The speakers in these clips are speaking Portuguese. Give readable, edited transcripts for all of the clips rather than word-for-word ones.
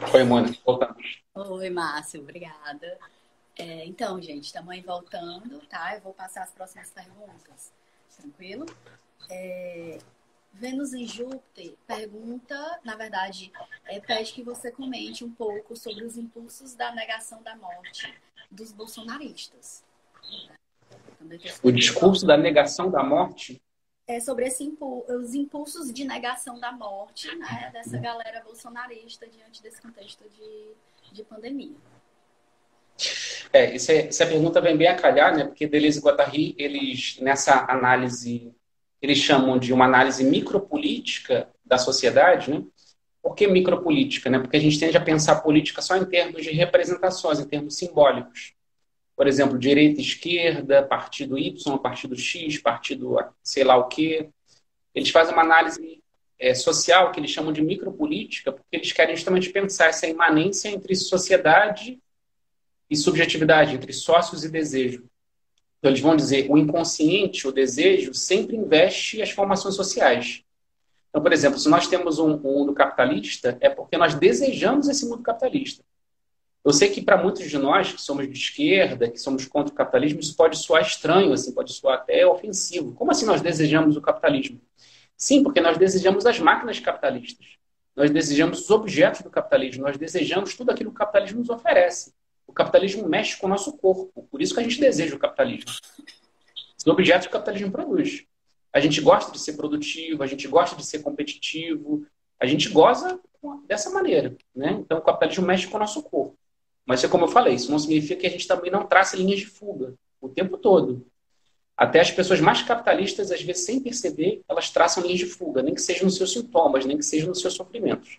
Oi, Mônica, voltamos. Oi, Márcio, obrigada. Então, gente, estamos aí voltando, tá? Eu vou passar as próximas perguntas. Tranquilo? Vênus em Júpiter pergunta, na verdade, pede que você comente um pouco sobre os impulsos da negação da morte dos bolsonaristas. Também estou O super discurso curiosa. da negação da morte. Sobre os impulsos de negação da morte, né, dessa galera bolsonarista diante desse contexto de pandemia. Essa pergunta vem bem a calhar, né? Porque Deleuze e Guattari, eles, nessa análise, eles chamam de uma análise micropolítica da sociedade, né? Por que micropolítica, né? Porque a gente tende a pensar a política só em termos de representações, em termos simbólicos. Por exemplo, direita, esquerda, partido Y, partido X, partido sei lá o quê. Eles fazem uma análise social que eles chamam de micropolítica, porque eles querem justamente pensar essa imanência entre sociedade e subjetividade, entre sócios e desejo. Então, eles vão dizer o inconsciente, o desejo, sempre investe as formações sociais. Então, por exemplo, se nós temos um mundo capitalista, é porque nós desejamos esse mundo capitalista. Eu sei que para muitos de nós, que somos de esquerda, que somos contra o capitalismo, isso pode soar estranho, assim, pode soar até ofensivo. Como assim nós desejamos o capitalismo? Sim, porque nós desejamos as máquinas capitalistas. Nós desejamos os objetos do capitalismo. Nós desejamos tudo aquilo que o capitalismo nos oferece. O capitalismo mexe com o nosso corpo. Por isso que a gente deseja o capitalismo. Os objetos que o capitalismo produz. A gente gosta de ser produtivo, a gente gosta de ser competitivo, a gente goza dessa maneira, né? Então, o capitalismo mexe com o nosso corpo. Mas, como eu falei, isso não significa que a gente também não traça linhas de fuga o tempo todo. Até as pessoas mais capitalistas, às vezes, sem perceber, elas traçam linhas de fuga, nem que sejam nos seus sintomas, nem que sejam nos seus sofrimentos.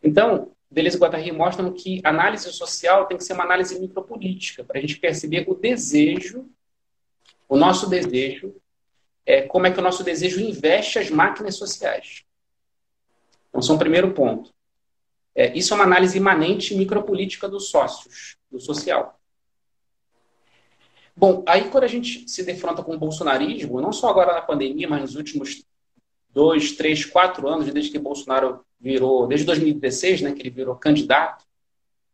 Então, Deleuze e Guattari mostram que a análise social tem que ser uma análise micropolítica, para a gente perceber o desejo, o nosso desejo, como é que o nosso desejo investe as máquinas sociais. Então, esse é um primeiro ponto. Isso é uma análise imanente micropolítica dos sócios, do social. Bom, aí quando a gente se defronta com o bolsonarismo, não só agora na pandemia, mas nos últimos 2, 3, 4 anos, desde que Bolsonaro virou, desde 2016, né, que ele virou candidato,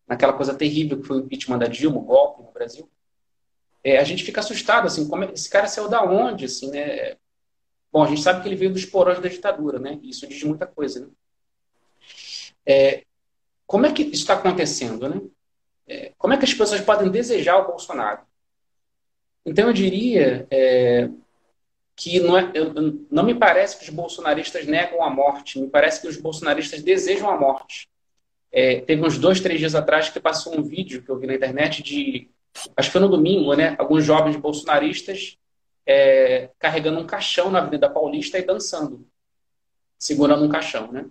naquela coisa terrível que foi o impeachment da Dilma, o golpe no Brasil, a gente fica assustado, assim, como esse cara saiu da onde, assim, né? Bom, a gente sabe que ele veio dos porões da ditadura, né? Isso diz muita coisa, né? Como é que isso está acontecendo, né? Como é que as pessoas podem desejar o Bolsonaro? Então, eu diria que não me parece que os bolsonaristas negam a morte, me parece que os bolsonaristas desejam a morte. Teve uns 2, 3 dias atrás que passou um vídeo que eu vi na internet acho que foi no domingo, né? Alguns jovens bolsonaristas carregando um caixão na Avenida Paulista e dançando, segurando um caixão, né?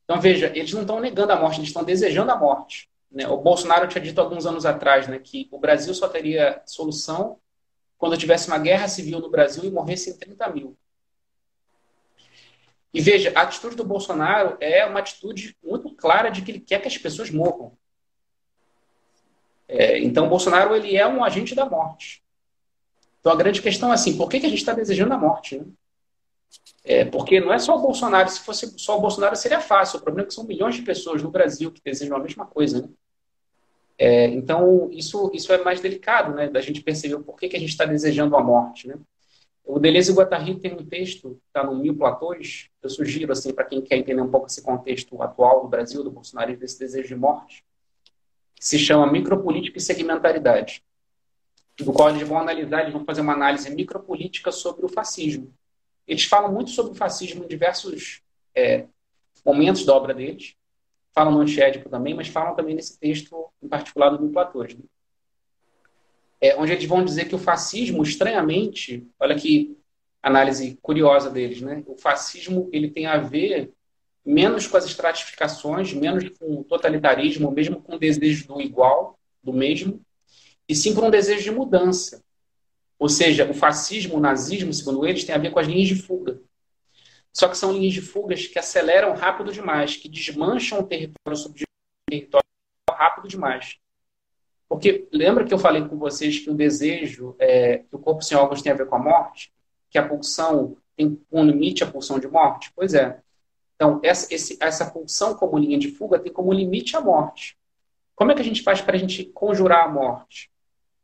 Então, veja, eles não estão negando a morte, eles estão desejando a morte, né? O Bolsonaro tinha dito alguns anos atrás, né, que o Brasil só teria solução quando tivesse uma guerra civil no Brasil e morressem 30 mil. E veja, a atitude do Bolsonaro é uma atitude muito clara de que ele quer que as pessoas morram. Então, o Bolsonaro ele é um agente da morte. Então, a grande questão é assim, por que a gente está desejando a morte? Né? Porque não é só o Bolsonaro, se fosse só o Bolsonaro seria fácil, o problema é que são milhões de pessoas no Brasil que desejam a mesma coisa. Né? Então, isso é mais delicado, né, da gente perceber por que a gente está desejando a morte. Né? O Deleuze e Guattari tem um texto, está no Mil Platões, eu sugiro assim, para quem quer entender um pouco esse contexto atual do Brasil, do bolsonarismo, desse desejo de morte, que se chama Micropolítica e Segmentaridade, do qual eles vão analisar, eles vão fazer uma análise micropolítica sobre o fascismo. Eles falam muito sobre o fascismo em diversos momentos da obra deles, falam no Antiédipo também, mas falam também nesse texto, em particular, do Mil Platões. Né? Onde eles vão dizer que o fascismo, estranhamente, olha que análise curiosa deles, né? O fascismo ele tem a ver menos com as estratificações, menos com o totalitarismo, mesmo com o desejo do igual, do mesmo, e sim com um desejo de mudança. Ou seja, o fascismo, o nazismo, segundo eles, tem a ver com as linhas de fuga. Só que são linhas de fugas que aceleram rápido demais, que desmancham o território sobre o território rápido demais. Porque lembra que eu falei com vocês que o desejo, que o corpo sem órgãos tem a ver com a morte? Que a pulsão tem um limite à pulsão de morte? Pois é. Então, essa pulsão como linha de fuga tem como limite a morte. Como é que a gente faz para a gente conjurar a morte?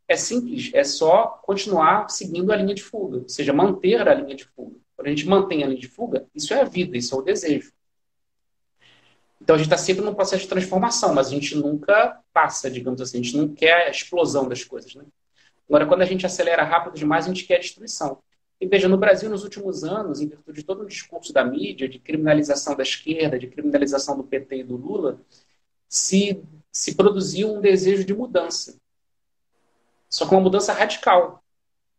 É simples, é só continuar seguindo a linha de fuga, ou seja, manter a linha de fuga. Quando a gente mantém a linha de fuga, isso é a vida, isso é o desejo. Então a gente está sempre num processo de transformação, mas a gente nunca passa, digamos assim, a gente não quer a explosão das coisas, né? Agora, quando a gente acelera rápido demais, a gente quer a destruição. E veja, no Brasil, nos últimos anos, em virtude de todo o discurso da mídia, de criminalização da esquerda, de criminalização do PT e do Lula, se produziu um desejo de mudança. Só que uma mudança radical.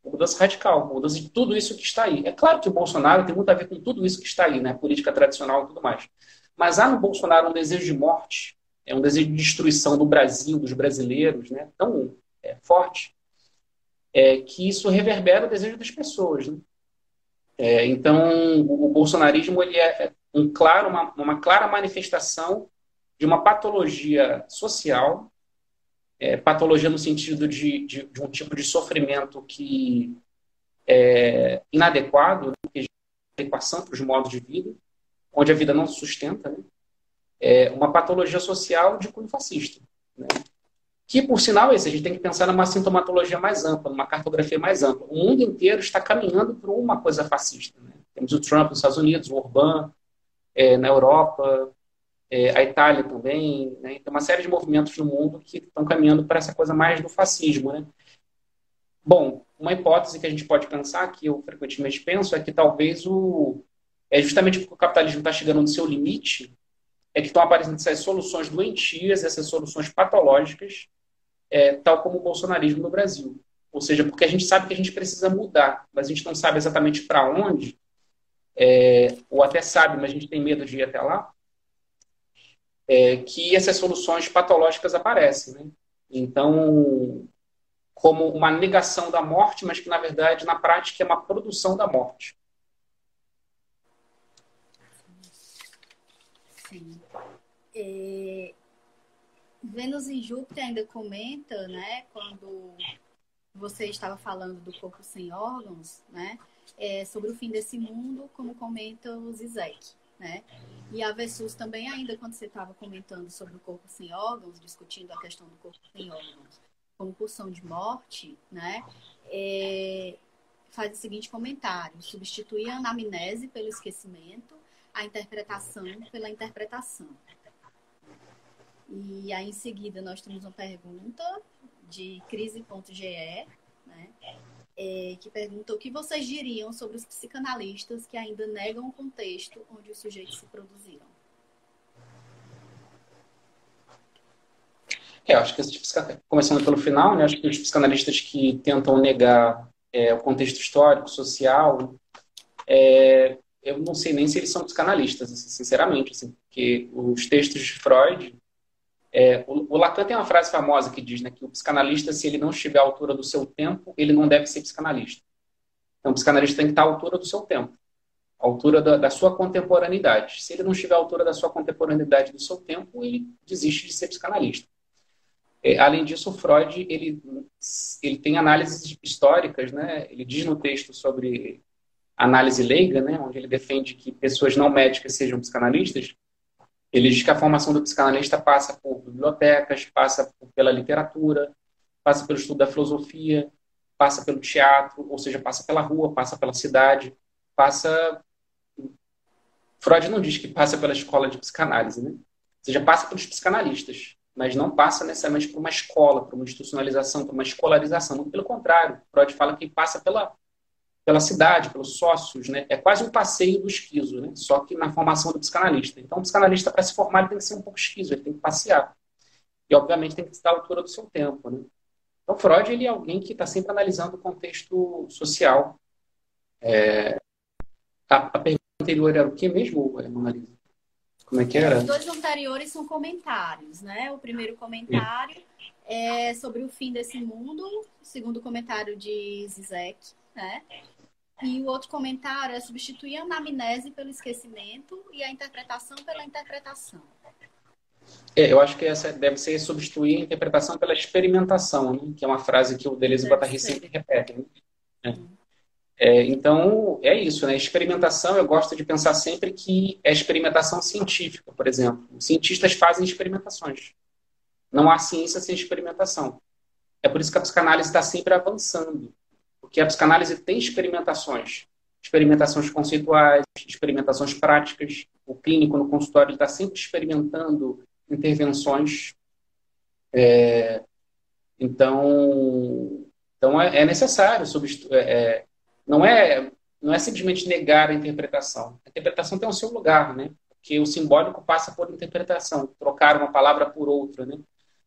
Uma mudança radical, uma mudança de tudo isso que está aí. É claro que o Bolsonaro tem muito a ver com tudo isso que está aí, né? Política tradicional e tudo mais. Mas há no Bolsonaro um desejo de morte, um desejo de destruição do Brasil, dos brasileiros, né? Tão forte, que isso reverbera o desejo das pessoas, né? Então, o bolsonarismo ele é uma clara manifestação de uma patologia social, patologia no sentido de um tipo de sofrimento que é inadequado, né? Que é equação para os modos de vida, onde a vida não se sustenta, né? É uma patologia social de cunho fascista, né? Que, por sinal, a gente tem que pensar numa sintomatologia mais ampla, numa cartografia mais ampla. O mundo inteiro está caminhando para uma coisa fascista, né? Temos o Trump nos Estados Unidos, o Orbán na Europa, a Itália também, né? Tem uma série de movimentos no mundo que estão caminhando para essa coisa mais do fascismo, né? Bom, uma hipótese que a gente pode pensar, que eu frequentemente penso, é que talvez justamente porque o capitalismo está chegando no seu limite, é que estão aparecendo essas soluções doentias, essas soluções patológicas, tal como o bolsonarismo no Brasil. Ou seja, porque a gente sabe que a gente precisa mudar, mas a gente não sabe exatamente para onde, ou até sabe, mas a gente tem medo de ir até lá, que essas soluções patológicas aparecem, né? Então, como uma negação da morte, mas que, na verdade, na prática, é uma produção da morte. Sim. Vênus em Júpiter ainda comenta, né, quando você estava falando do corpo sem órgãos, né, sobre o fim desse mundo, como comenta o Zizek, né? E a Versus também ainda, quando você estava comentando sobre o corpo sem órgãos, discutindo a questão do corpo sem órgãos como pulsão de morte, né, faz o seguinte comentário: substituir a anamnese pelo esquecimento, a interpretação pela interpretação. E aí, em seguida, nós temos uma pergunta de crise.ge, né, que pergunta o que vocês diriam sobre os psicanalistas que ainda negam o contexto onde os sujeitos se produziram. Acho que começando pelo final, né, acho que os psicanalistas que tentam negar o contexto histórico, social, eu não sei nem se eles são psicanalistas, assim, sinceramente, assim, porque os textos de Freud... o Lacan tem uma frase famosa que diz, né, que o psicanalista, se ele não estiver à altura do seu tempo, ele não deve ser psicanalista. Então, o psicanalista tem que estar à altura do seu tempo, à altura da sua contemporaneidade. Se ele não estiver à altura da sua contemporaneidade, do seu tempo, ele desiste de ser psicanalista. Além disso, o Freud ele tem análises históricas, né? Ele diz no texto sobre análise leiga, né, onde ele defende que pessoas não médicas sejam psicanalistas. Ele diz que a formação do psicanalista passa por bibliotecas, passa pela literatura, passa pelo estudo da filosofia, passa pelo teatro, ou seja, passa pela rua, passa pela cidade, passa... Freud não diz que passa pela escola de psicanálise, né? Ou seja, passa pelos psicanalistas, mas não passa necessariamente por uma escola, por uma institucionalização, por uma escolarização. Muito pelo contrário, Freud fala que passa pela cidade, pelos sócios, né? É quase um passeio do esquizo, né? Só que na formação do psicanalista. Então, o psicanalista, para se formar, ele tem que ser um pouco esquizo, ele tem que passear. E, obviamente, tem que estar à altura do seu tempo, né? Então, Freud, ele é alguém que está sempre analisando o contexto social. A pergunta anterior era o que mesmo, Mona Lisa? Como é que era? Os dois anteriores são comentários, né? O primeiro comentário é sobre o fim desse mundo, o segundo comentário de Zizek, né? E o outro comentário é substituir a anamnese pelo esquecimento e a interpretação pela interpretação. Eu acho que essa deve ser substituir a interpretação pela experimentação, né? Que é uma frase que o Deleuze e Guattari sempre repetem. Né? Então, é isso, né? Experimentação, eu gosto de pensar sempre que é experimentação científica, por exemplo. Os cientistas fazem experimentações. Não há ciência sem experimentação. É por isso que a psicanálise está sempre avançando. Porque a psicanálise tem experimentações. Experimentações conceituais, experimentações práticas. O clínico no consultório está sempre experimentando intervenções. Então é necessário. Não é, não é simplesmente negar a interpretação. A interpretação tem o seu lugar, né? Porque o simbólico passa por interpretação. Trocar uma palavra por outra, né?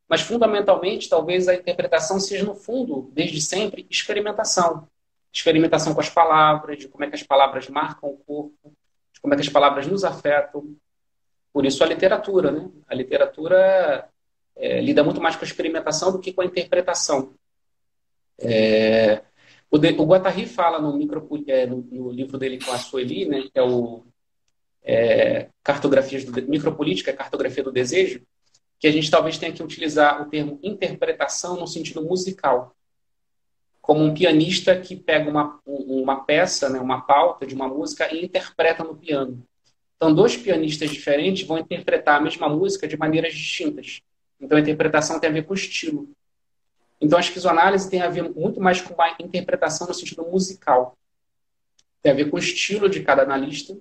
Mas, fundamentalmente, talvez a interpretação seja, no fundo, desde sempre, experimentação. Experimentação com as palavras, de como é que as palavras marcam o corpo, de como é que as palavras nos afetam. Por isso a literatura, né? A literatura lida muito mais com a experimentação do que com a interpretação. O Guattari fala no livro dele com a Sueli, né, que é o Micropolítica, Cartografia do Desejo, que a gente talvez tenha que utilizar o termo interpretação no sentido musical, como um pianista que pega uma peça, né, uma pauta de uma música e interpreta no piano. Então, dois pianistas diferentes vão interpretar a mesma música de maneiras distintas. Então, a interpretação tem a ver com o estilo. Então, a esquizoanálise tem a ver muito mais com a interpretação no sentido musical. Tem a ver com o estilo de cada analista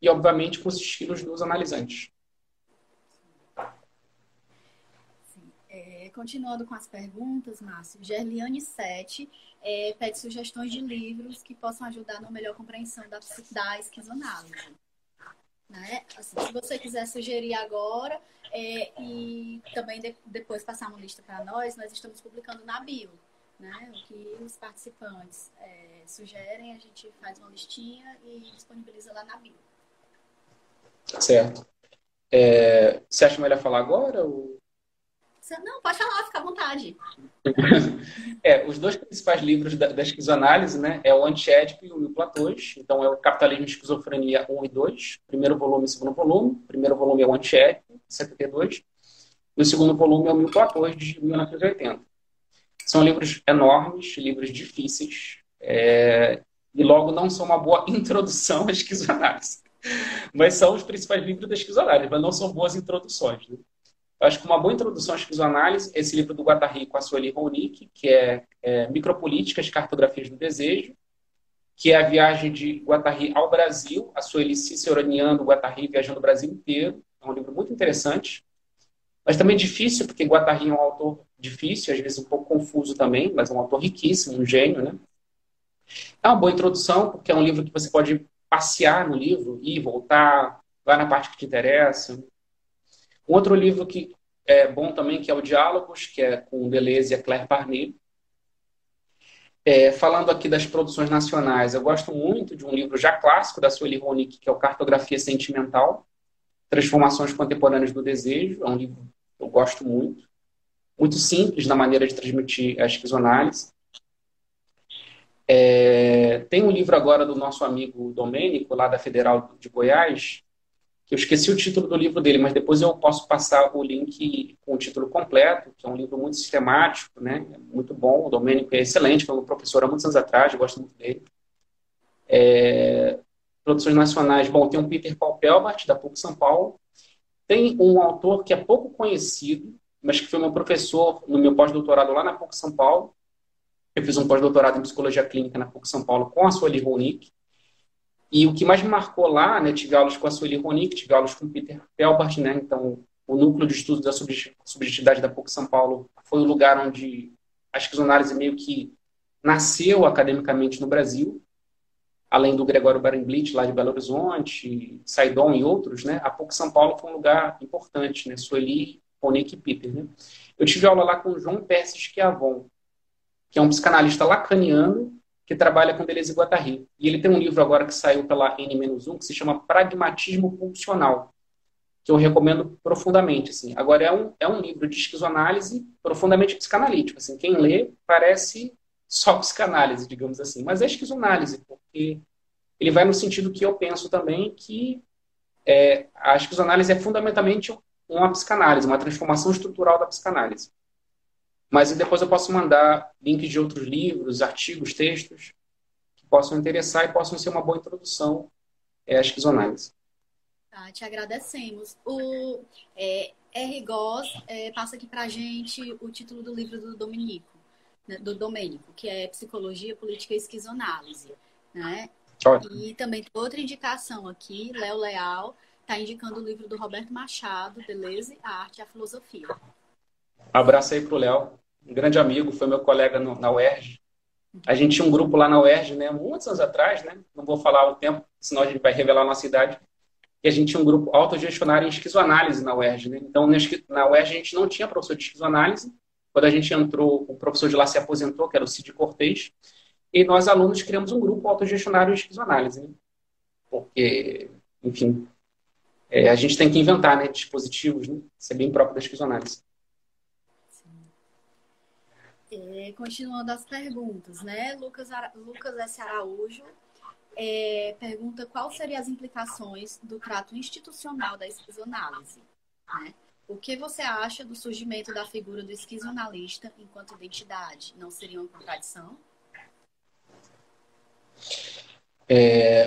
e, obviamente, com os estilos dos analisantes. Continuando com as perguntas, Márcio, Gerliane 7 pede sugestões de livros que possam ajudar na melhor compreensão da esquizoanálise. Né? Assim, se você quiser sugerir agora e também depois passar uma lista para nós estamos publicando na bio. Né? O que os participantes sugerem, a gente faz uma listinha e disponibiliza lá na bio. Certo. Você acha melhor falar agora? Ou... Não, pode falar, fica à vontade. Os dois principais livros da esquizoanálise, né, é o Antiédipo e o Mil Platões. Então, é o Capitalismo e Esquizofrenia 1 e 2, primeiro volume e segundo volume. O primeiro volume é o Antiédipo, de 72, e o segundo volume é o Mil Platões, de 1980. São livros enormes, livros difíceis, e logo não são uma boa introdução à esquizoanálise. Mas são os principais livros da esquizoanálise, mas não são boas introduções, né? Eu acho que uma boa introdução à esquizoanálise é esse livro do Guattari com a Sueli Ronick, que é Micropolíticas, Cartografias do Desejo, que é a viagem de Guattari ao Brasil, a Sueli ciceroneando o Guattari viajando o Brasil inteiro. É um livro muito interessante, mas também difícil, porque Guattari é um autor difícil, às vezes um pouco confuso também, mas é um autor riquíssimo, um gênio, né? É uma boa introdução, porque é um livro que você pode passear no livro, ir, voltar, vai na parte que te interessa. Um outro livro que é bom também, que é o Diálogos, que é com Deleuze e a Claire Parnay. Falando aqui das produções nacionais, eu gosto muito de um livro já clássico da Sueli Ronick, que é o Cartografia Sentimental, Transformações Contemporâneas do Desejo. É um livro que eu gosto muito. Muito simples na maneira de transmitir a esquizoanálise. Tem um livro agora do nosso amigo Domênico, lá da Federal de Goiás, que eu esqueci o título do livro dele, mas depois eu posso passar o link com o título completo, que é um livro muito sistemático, né? Muito bom. O Domênico é excelente, foi um professor há muitos anos atrás, eu gosto muito dele. Produções nacionais, bom, tem o Peter Paul Pelbart, da PUC São Paulo. Tem um autor que é pouco conhecido, mas que foi meu professor no meu pós-doutorado lá na PUC São Paulo. Eu fiz um pós-doutorado em Psicologia Clínica na PUC São Paulo com a Sueli Ronick. E o que mais me marcou lá, né, tive aulas com a Sueli Ronick, tive aulas com o Peter Pelbart, né, então o núcleo de estudo da subjetividade da PUC São Paulo foi o lugar onde a esquizoanálise meio que nasceu academicamente no Brasil, além do Gregório Barenblit, lá de Belo Horizonte, Saidon e outros, né, a PUC São Paulo foi um lugar importante, né, Sueli, Ronick e Peter, né. Eu tive aula lá com o João Percy Schiavon, que é um psicanalista lacaniano, que trabalha com Deleuze e Guattari. E ele tem um livro agora que saiu pela N-1, que se chama Pragmatismo Pulsional, que eu recomendo profundamente. Assim. Agora, é um livro de esquizoanálise profundamente psicanalítico. Assim. Quem lê parece só psicanálise, digamos assim. Mas é esquizoanálise, porque ele vai no sentido que eu penso também que a esquizoanálise é fundamentalmente uma psicanálise, uma transformação estrutural da psicanálise. Mas depois eu posso mandar links de outros livros, artigos, textos, que possam interessar e possam ser uma boa introdução à esquizoanálise. Tá, te agradecemos. O R. Goss passa aqui para a gente o título do livro do Domênico, né, que é Psicologia, Política e Esquizoanálise, né? Ótimo. E também tem outra indicação aqui, Léo Leal está indicando o livro do Roberto Machado, Deleuze, a Arte e a Filosofia. Abraço aí para o Léo, um grande amigo, foi meu colega na UERJ. A gente tinha um grupo lá na UERJ, né, muitos anos atrás, né, não vou falar o tempo, senão a gente vai revelar a nossa idade, e a gente tinha um grupo autogestionário em esquizoanálise na UERJ. Né? Então, na UERJ a gente não tinha professor de esquizoanálise. Quando a gente entrou, o professor de lá se aposentou, que era o Cid Cortez, e nós, alunos, criamos um grupo autogestionário em esquizoanálise. Né? Porque, enfim, a gente tem que inventar, né, dispositivos, né? Isso é bem próprio da esquizoanálise. Continuando as perguntas, né? Lucas S. Araújo pergunta qual seriam as implicações do trato institucional da esquizoanálise, né? O que você acha do surgimento da figura do esquizoanalista enquanto identidade? Não seria uma contradição?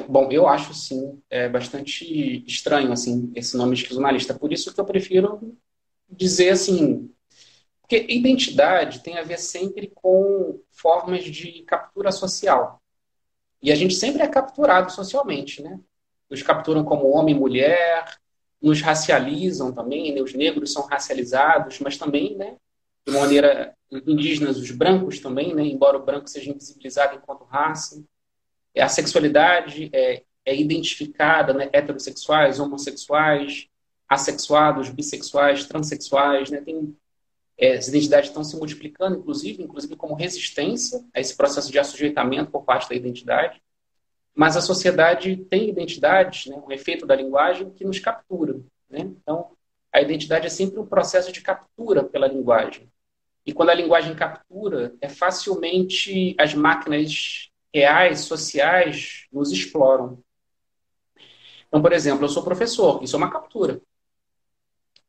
Bom, eu acho, sim, bastante estranho, assim, esse nome esquizoanalista. Por isso que eu prefiro dizer, assim, porque identidade tem a ver sempre com formas de captura social. E a gente sempre é capturado socialmente, né? Nos capturam como homem e mulher, nos racializam também, né? Os negros são racializados, mas também, né, de maneira indígena, os brancos também, né? Embora o branco seja invisibilizado enquanto raça. A sexualidade é identificada, né? Heterossexuais, homossexuais, assexuados, bissexuais, transexuais, né? As identidades estão se multiplicando, inclusive como resistência a esse processo de assujeitamento por parte da identidade. Mas a sociedade tem identidades, né, um efeito da linguagem que nos captura. Né? Então, a identidade é sempre um processo de captura pela linguagem. E quando a linguagem captura, facilmente as máquinas reais, sociais, nos exploram. Então, por exemplo, eu sou professor, isso é uma captura.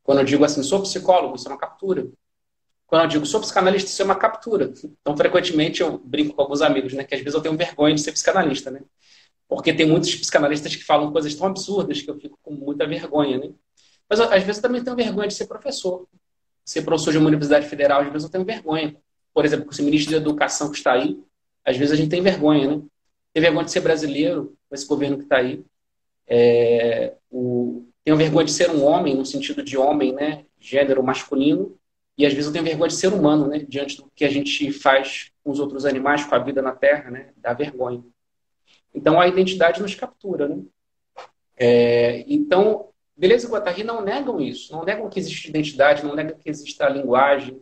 Quando eu digo assim, sou psicólogo, isso é uma captura. Quando eu digo sou psicanalista, isso é uma captura. Então, frequentemente, eu brinco com alguns amigos, né, que às vezes eu tenho vergonha de ser psicanalista, né? Porque tem muitos psicanalistas que falam coisas tão absurdas que eu fico com muita vergonha, né? Mas, às vezes, eu também tenho vergonha de ser professor. Ser professor de uma universidade federal, às vezes eu tenho vergonha. Por exemplo, com esse ministro da Educação que está aí, às vezes a gente tem vergonha, né? Tem vergonha de ser brasileiro, com esse governo que está aí. Tenho vergonha de ser um homem, no sentido de homem, né? Gênero masculino. E às vezes eu tenho vergonha de ser humano, né? Diante do que a gente faz com os outros animais, com a vida na Terra, né? Dá vergonha. Então a identidade nos captura, né? Então, Deleuze e Guattari não negam isso, não negam que existe identidade, não negam que exista a linguagem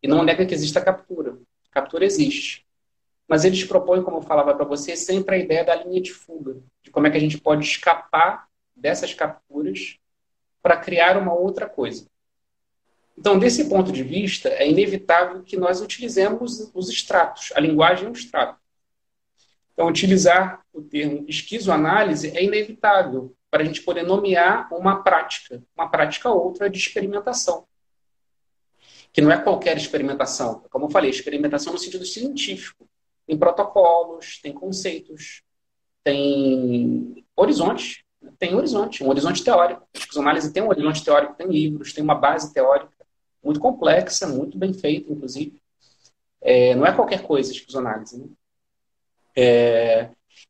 e não negam que exista a captura. A captura existe. Mas eles propõem, como eu falava para você, sempre a ideia da linha de fuga, de como é que a gente pode escapar dessas capturas para criar uma outra coisa. Então, desse ponto de vista, é inevitável que nós utilizemos os extratos. A linguagem é um extrato. Então, utilizar o termo esquizoanálise é inevitável para a gente poder nomear uma prática outra de experimentação. Que não é qualquer experimentação. Como eu falei, experimentação no sentido científico. Tem protocolos, tem conceitos, tem horizontes. Tem horizonte, um horizonte teórico. A esquizoanálise tem um horizonte teórico, tem livros, tem uma base teórica muito complexa, muito bem feita, inclusive. Não é qualquer coisa a esquizoanálise, né?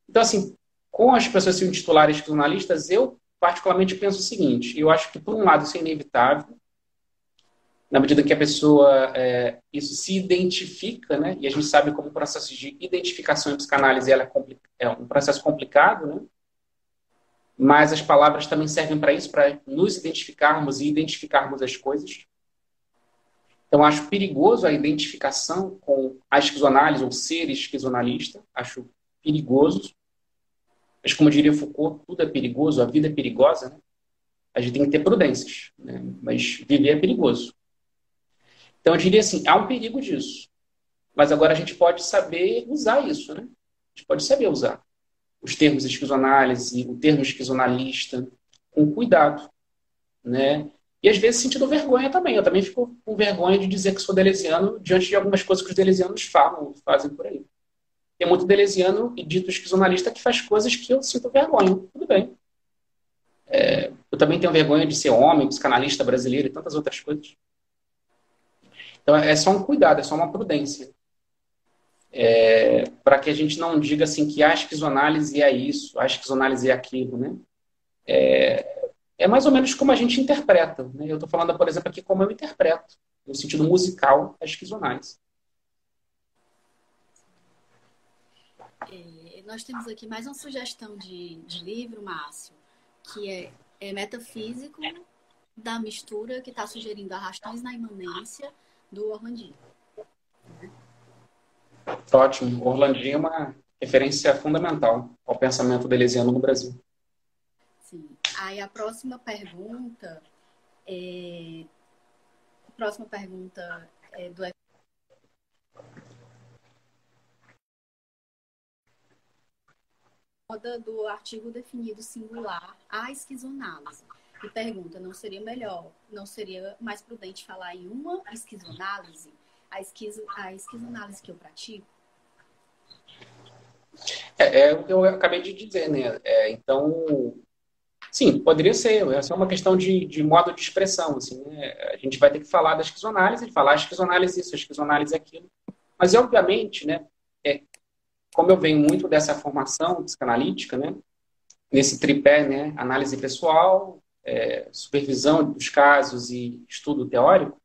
Então, assim, com as pessoas se intitularem esquizonalistas, eu particularmente penso o seguinte, eu acho que, por um lado, isso é inevitável, na medida que a pessoa, isso se identifica, né? E a gente sabe como o processo de identificação em psicanálise ela é um processo complicado, né? Mas as palavras também servem para isso, para nos identificarmos e identificarmos as coisas. Então, acho perigoso a identificação com a esquizoanálise ou ser esquizonalista. Acho perigoso. Mas, como diria Foucault, tudo é perigoso, a vida é perigosa. Né? A gente tem que ter prudências, né? Mas viver é perigoso. Então, eu diria assim, há um perigo disso. Mas agora a gente pode saber usar isso. Né? A gente pode saber usar os termos esquizoanálise, o termo esquizonalista, com cuidado. Né? E às vezes sentindo vergonha também. Eu também fico com vergonha de dizer que sou deleuziano diante de algumas coisas que os deleuzianos falam, fazem por aí. tem muito deleuziano e dito esquizonalista que faz coisas que eu sinto vergonha. Tudo bem. Eu também tenho vergonha de ser homem, psicanalista brasileiro e tantas outras coisas. Então, é só um cuidado, é só uma prudência. Para que a gente não diga assim que a esquizoanálise é isso, a esquizoanálise é aquilo, né? É mais ou menos como a gente interpreta, né? Eu estou falando, por exemplo, aqui como eu interpreto, no sentido musical, a esquizoanálise. Nós temos aqui mais uma sugestão de livro, Márcio, que é Metafísico da Mistura, que está sugerindo Arrastões na Imanência, do Orlandinho. Ótimo. Orlandinho é uma referência fundamental ao pensamento deleuziano no Brasil. Sim. Aí a próxima pergunta é do artigo definido singular a esquizoanálise. E pergunta, não seria mais prudente falar em uma esquizoanálise? A esquizoanálise que eu pratico? É o que eu acabei de dizer, né? Então, sim, poderia ser. Essa é uma questão de modo de expressão, assim, né? A gente vai ter que falar da esquizoanálise, falar a esquizoanálise isso, a esquizoanálise aquilo. Mas, obviamente, né? Como eu venho muito dessa formação psicanalítica, né? Nesse tripé, né? Análise pessoal, supervisão dos casos e estudo teórico,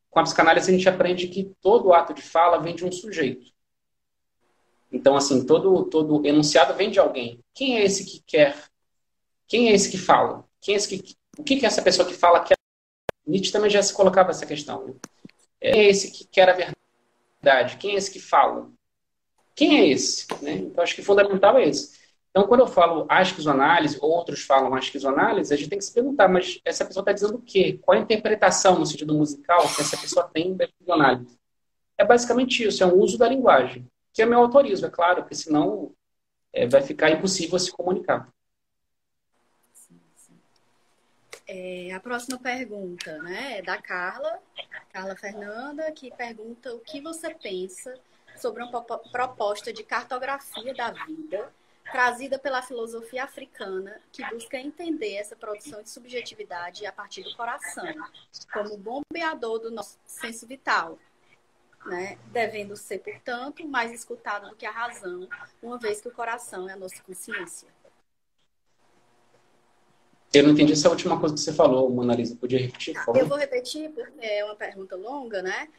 com a psicanálise a gente aprende que todo ato de fala vem de um sujeito. Então, assim, todo enunciado vem de alguém. Quem é esse que quer? Quem é esse que fala? O que é essa pessoa que fala que Nietzsche também já se colocava essa questão, né? Quem é esse que quer a verdade? Quem é esse que fala? Quem é esse? Né? Então, acho que o fundamental é esse. Então, quando eu falo a esquizoanálise, outros falam a esquizoanálise, a gente tem que se perguntar, mas essa pessoa está dizendo o quê? Qual a interpretação no sentido musical que essa pessoa tem da esquizoanálise? É basicamente isso, é um uso da linguagem, que eu me autorizo, é claro, porque senão vai ficar impossível se comunicar. A próxima pergunta, né, é da Carla Fernanda, que pergunta o que você pensa sobre uma proposta de cartografia da vida trazida pela filosofia africana, que busca entender essa produção de subjetividade a partir do coração, como bombeador do nosso senso vital, né? Devendo ser, portanto, mais escutado do que a razão, uma vez que o coração é a nossa consciência. Eu não entendi essa última coisa que você falou, Mona Lisa. Podia repetir, por favor? Eu vou repetir, porque é uma pergunta longa, né?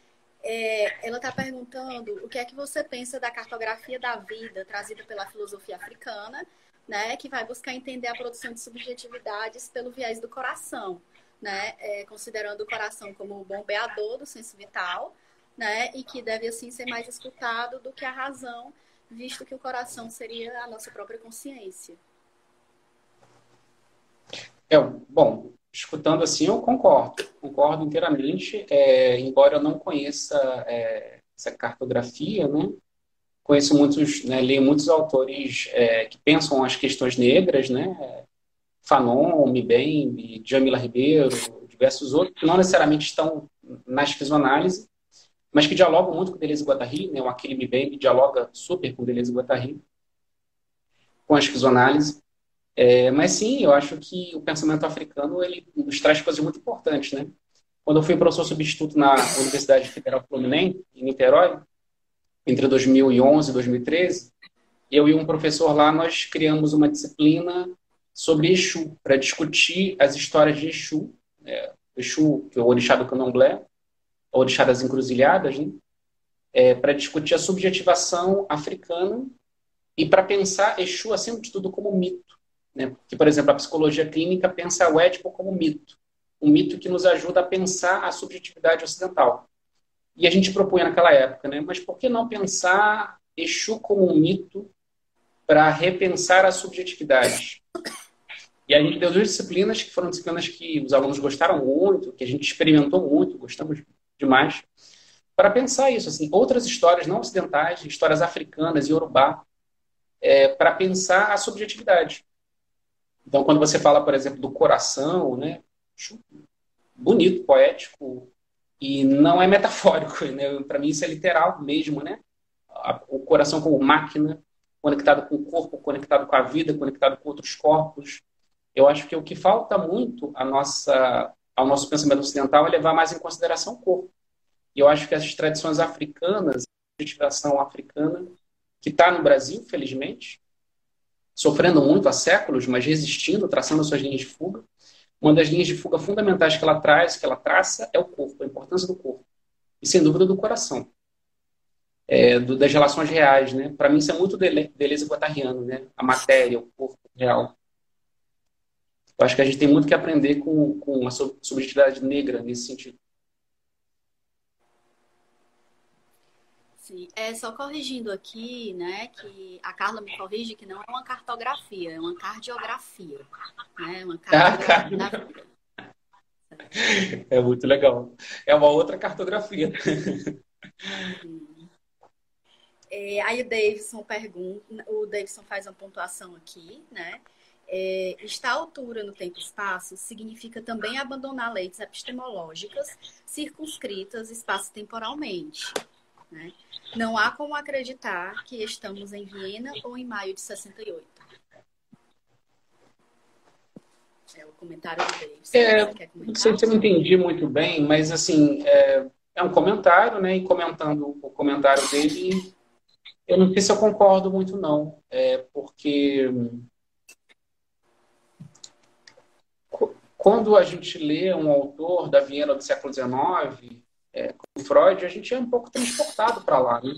Ela está perguntando o que é que você pensa da cartografia da vida trazida pela filosofia africana, né? Que vai buscar entender a produção de subjetividades pelo viés do coração, né? Considerando o coração como o bombeador do senso vital, né? E que deve, assim, ser mais escutado do que a razão, visto que o coração seria a nossa própria consciência. Bom, escutando assim, eu concordo inteiramente, embora eu não conheça essa cartografia, né? Conheço muitos, né, leio muitos autores que pensam as questões negras, né? Fanon, Mbembe, Djamila Ribeiro, diversos outros, que não necessariamente estão na esquizoanálise, mas que dialogam muito com Deleuze e Guattari, né? O Achille Mbembe dialoga super com Deleuze e Guattari, com a esquizoanálise. Mas sim, eu acho que o pensamento africano ele nos traz coisas muito importantes, né? Quando eu fui professor substituto na Universidade Federal Fluminense, em Niterói, entre 2011 e 2013, eu e um professor lá, nós criamos uma disciplina sobre Exu, para discutir as histórias de Exu, Exu, que é o orixá do candomblé, o orixá das encruzilhadas, né? Para discutir a subjetivação africana e para pensar Exu, acima de tudo, como mito. Né? Porque, por exemplo, a psicologia clínica pensa o Édipo como mito. Um mito que nos ajuda a pensar a subjetividade ocidental. E a gente propunha naquela época, né? Mas por que não pensar Exu como um mito para repensar a subjetividade? E a gente deu 2 disciplinas, que foram disciplinas que os alunos gostaram muito, que a gente experimentou muito, gostamos demais, para pensar isso, assim, outras histórias não ocidentais, histórias africanas e iorubá, para pensar a subjetividade. Então, quando você fala, por exemplo, do coração, né? Bonito, poético, e não é metafórico, né? Para mim isso é literal mesmo, né? o coração como máquina, conectado com o corpo, conectado com a vida, conectado com outros corpos. Eu acho que o que falta muito ao nosso pensamento ocidental é levar mais em consideração o corpo. E eu acho que essas tradições africanas, a meditação africana, que está no Brasil, felizmente, sofrendo muito há séculos, mas resistindo, traçando suas linhas de fuga. Uma das linhas de fuga fundamentais que ela traz, que ela traça, é o corpo, a importância do corpo. E, sem dúvida, do coração. Das relações reais, né? Para mim, isso é muito Deleuze e Guattariano, né? A matéria, o corpo real. Eu acho que a gente tem muito que aprender com a subjetividade negra nesse sentido. Sim, só corrigindo aqui, né, que a Carla me corrige que não é uma cartografia, é uma cardiografia, né, uma cardiografia da vida. É muito legal. É uma outra cartografia. Aí o Davidson faz uma pontuação aqui, né? Estar à altura no tempo e espaço significa também abandonar leis epistemológicas circunscritas espaço-temporalmente. Né? Não há como acreditar que estamos em Viena ou em maio de 68. É o comentário do Davidson. Não sei se eu entendi muito bem, mas assim, é um comentário, né? E comentando o comentário dele, eu não sei se eu concordo muito, não. Porque quando a gente lê um autor da Viena do século XIX, como Freud, a gente é um pouco transportado para lá, né?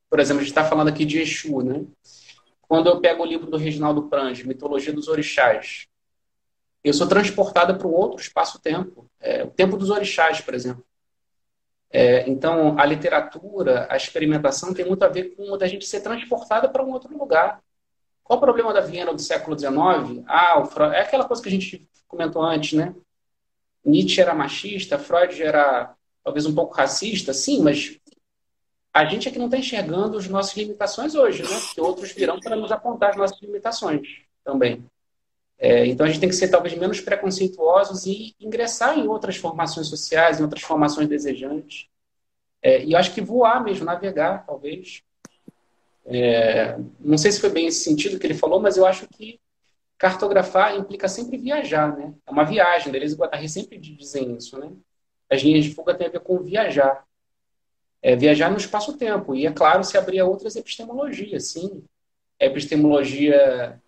Por exemplo, a gente está falando aqui de Exu, né? Quando eu pego o livro do Reginaldo Prange, Mitologia dos Orixás, eu sou transportada para um outro espaço-tempo. O tempo dos orixás, por exemplo. Então, a literatura, a experimentação tem muito a ver com a gente ser transportada para um outro lugar. Qual o problema da Viena do século XIX? É aquela coisa que a gente comentou antes, né? Nietzsche era machista, Freud era talvez um pouco racista, sim, mas a gente é que não está enxergando as nossas limitações hoje, né? Porque outros virão para nos apontar as nossas limitações também. Então a gente tem que ser talvez menos preconceituosos e ingressar em outras formações sociais, em outras formações desejantes. E eu acho que voar mesmo, navegar, talvez. Não sei se foi bem esse sentido que ele falou, mas eu acho que cartografar implica sempre viajar, né? É uma viagem, Deleuze e Guattari sempre dizem isso, né? As linhas de fuga têm a ver com viajar. Viajar no espaço-tempo. E, é claro, se abrir a outras epistemologias, sim. Epistemologia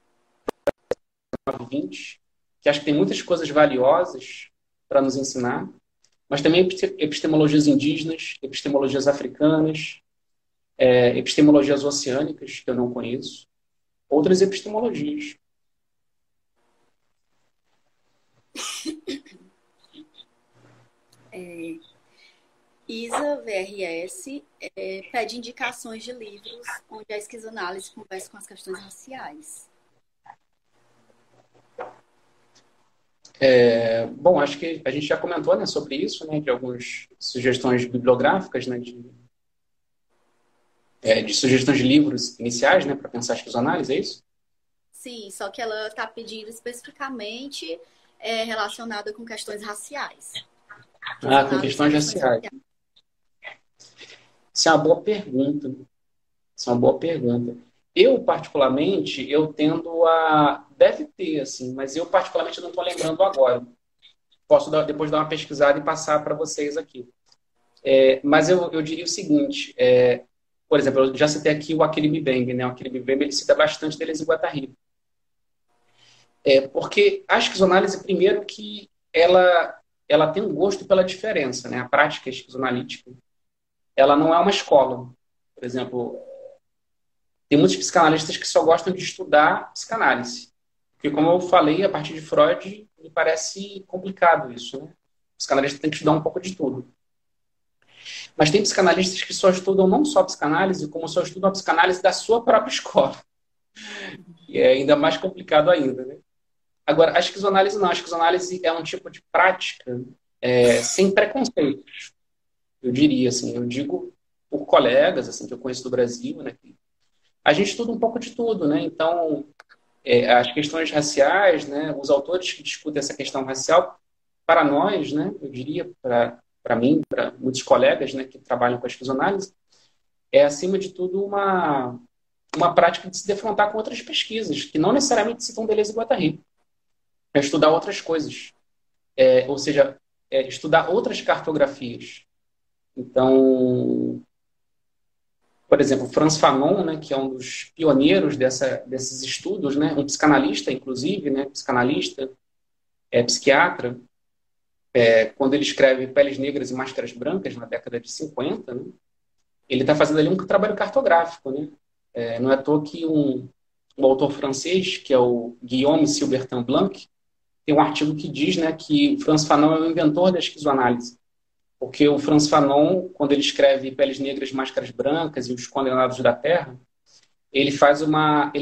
20, que acho que tem muitas coisas valiosas para nos ensinar, mas também epistemologias indígenas, epistemologias africanas, epistemologias oceânicas, que eu não conheço, outras epistemologias. Isa VRS pede indicações de livros onde a esquizoanálise conversa com as questões raciais. Bom, acho que a gente já comentou, né, sobre isso, né, de algumas sugestões bibliográficas, né, de sugestões de livros iniciais, né, para pensar a esquizoanálise, é isso? Sim, só que ela está pedindo especificamente relacionada com questões raciais. Com questões raciais. Isso é uma boa pergunta. Isso é uma boa pergunta. Eu, particularmente, eu tendo a... Deve ter, assim, mas eu, particularmente, não estou lembrando agora. Posso depois dar uma pesquisada e passar para vocês aqui. Mas eu diria o seguinte, por exemplo, eu já citei aqui o Achille Mbembe, né? O Achille Mbembe, ele cita bastante Deleuze e Guattari. Porque a esquizoanálise, primeiro, que ela tem um gosto pela diferença, né? A prática esquizoanalítica. Ela não é uma escola. Por exemplo, tem muitos psicanalistas que só gostam de estudar psicanálise. Porque, como eu falei, a partir de Freud, me parece complicado isso, né? O psicanalista tem que estudar um pouco de tudo. Mas tem psicanalistas que só estudam não só psicanálise, como só estudam a psicanálise da sua própria escola. E é ainda mais complicado ainda, né? Agora, a esquizoanálise não. A esquizoanálise é um tipo de prática sem preconceitos. Eu diria, assim, eu digo por colegas, assim, que eu conheço do Brasil, né? A gente estuda um pouco de tudo, né? Então, as questões raciais, né? Os autores que discutem essa questão racial, para nós, né? Eu diria, para mim, para muitos colegas, né, que trabalham com a esquizoanálise, é, acima de tudo, uma prática de se defrontar com outras pesquisas, que não necessariamente citam Deleuze e Guattari. É estudar outras coisas. Ou seja, estudar outras cartografias. Então, por exemplo, Frantz Fanon, né, que é um dos pioneiros desses estudos, né, um psicanalista, inclusive, né, psicanalista, psiquiatra, quando ele escreve Peles Negras e Máscaras Brancas, na década de 50, né, ele está fazendo ali um trabalho cartográfico. Né? Não é à toa que um autor francês, que é o Guillaume Silbertin Blanc, tem um artigo que diz, né, que Frantz Fanon é o inventor da esquizoanálise. Porque o Frantz Fanon, quando ele escreve Peles Negras, Máscaras Brancas e Os Condenados da Terra, ele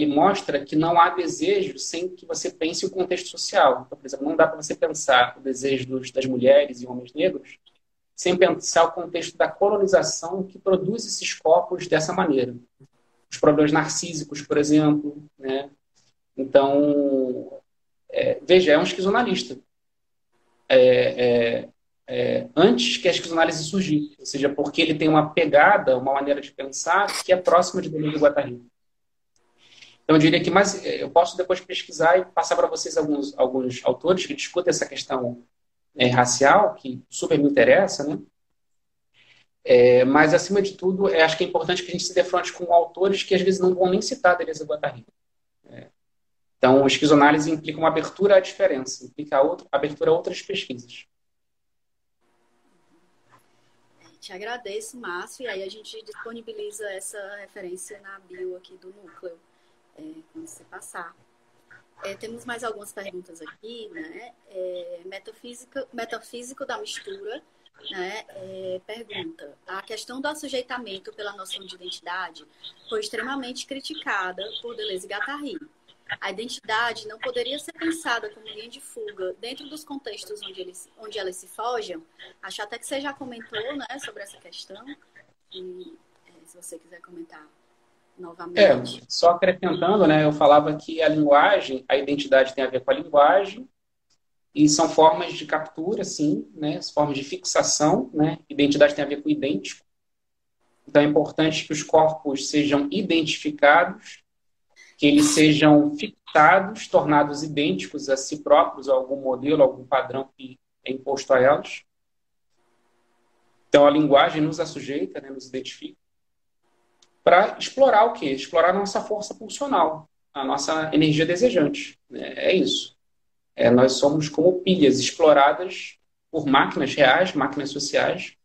mostra que não há desejo sem que você pense o contexto social. Então, por exemplo, não dá para você pensar o desejo das mulheres e homens negros sem pensar o contexto da colonização que produz esses corpos dessa maneira. Os problemas narcísicos, por exemplo. Né? Então, veja, é um esquizonalista. Antes que a esquizoanálise surgisse. Ou seja, porque ele tem uma pegada, uma maneira de pensar que é próxima de Deleuze e Guattari. Então, eu diria que eu posso depois pesquisar e passar para vocês alguns autores que discutem essa questão racial, que super me interessa, né? Mas, acima de tudo, acho que é importante que a gente se defronte com autores que, às vezes, não vão nem citar Deleuze e Guattari. Então, a esquizoanálise implica uma abertura à diferença, implica abertura a outras pesquisas. Te agradeço, Márcio, e aí a gente disponibiliza essa referência na bio aqui do Núcleo, quando você passar. Temos mais algumas perguntas aqui, né? Metafísico da mistura, né? Pergunta: a questão do assujeitamento pela noção de identidade foi extremamente criticada por Deleuze e Guattari. A identidade não poderia ser pensada como linha de fuga dentro dos contextos onde elas se forjam. Acho até que você já comentou, né, sobre essa questão. E, se você quiser comentar novamente. Só acrescentando, né, eu falava que a identidade tem a ver com a linguagem, e são formas de captura, sim, né, formas de fixação, né, identidade tem a ver com idêntico. Então é importante que os corpos sejam identificados, que eles sejam fixados, tornados idênticos a si próprios, a algum modelo, a algum padrão que é imposto a elas. Então, a linguagem nos assujeita, né, nos identifica, para explorar o quê? Explorar a nossa força pulsional, a nossa energia desejante. É isso. Nós somos como pilhas exploradas por máquinas reais, máquinas sociais,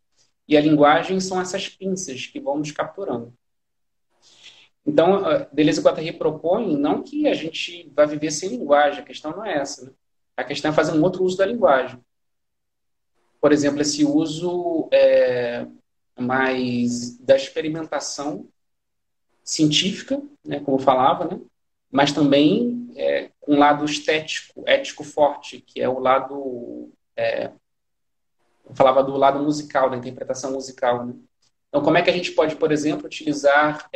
e a linguagem são essas pinças que vão nos capturando. Então, Deleuze e Guattari propõem não que a gente vá viver sem linguagem, a questão não é essa. Né? A questão é fazer um outro uso da linguagem. Por exemplo, esse uso mais da experimentação científica, né, como eu falava, né? Mas também com um lado estético, ético forte, que é o lado... eu falava do lado musical, da interpretação musical, né? Então, como é que a gente pode, por exemplo, utilizar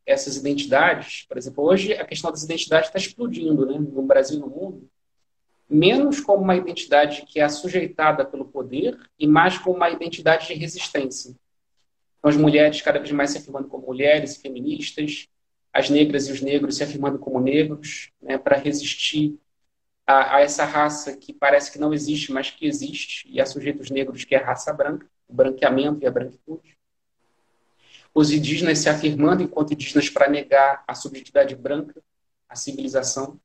essas identidades? Por exemplo, hoje a questão das identidades está explodindo, né? No Brasil e no mundo. Menos como uma identidade que é assujeitada pelo poder e mais como uma identidade de resistência. Então, as mulheres cada vez mais se afirmando como mulheres e feministas, as negras e os negros se afirmando como negros, né, para resistir a essa raça que parece que não existe, mas que existe, e a sujeitos negros, que é a raça branca, o branqueamento e a branquitude. Os indígenas se afirmando enquanto indígenas para negar a subjetividade branca, a civilização.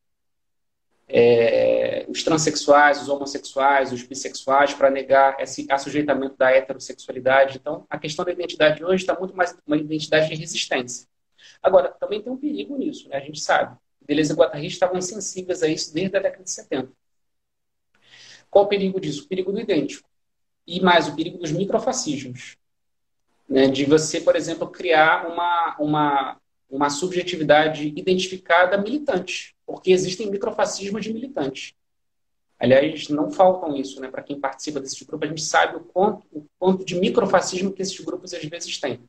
Os transexuais, os homossexuais, os bissexuais, para negar esse assujeitamento da heterossexualidade. Então, a questão da identidade hoje está muito mais uma identidade de resistência. Agora, também tem um perigo nisso, né? A gente sabe. Deleuze e Guattari estavam sensíveis a isso desde a década de 70. Qual o perigo disso? O perigo do idêntico. E mais, o perigo dos microfascismos. Né? De você, por exemplo, criar uma subjetividade identificada militante. Porque existem microfascismos de militantes. Aliás, não faltam isso, né? Para quem participa desse grupo, a gente sabe o quanto de microfascismo que esses grupos às vezes têm.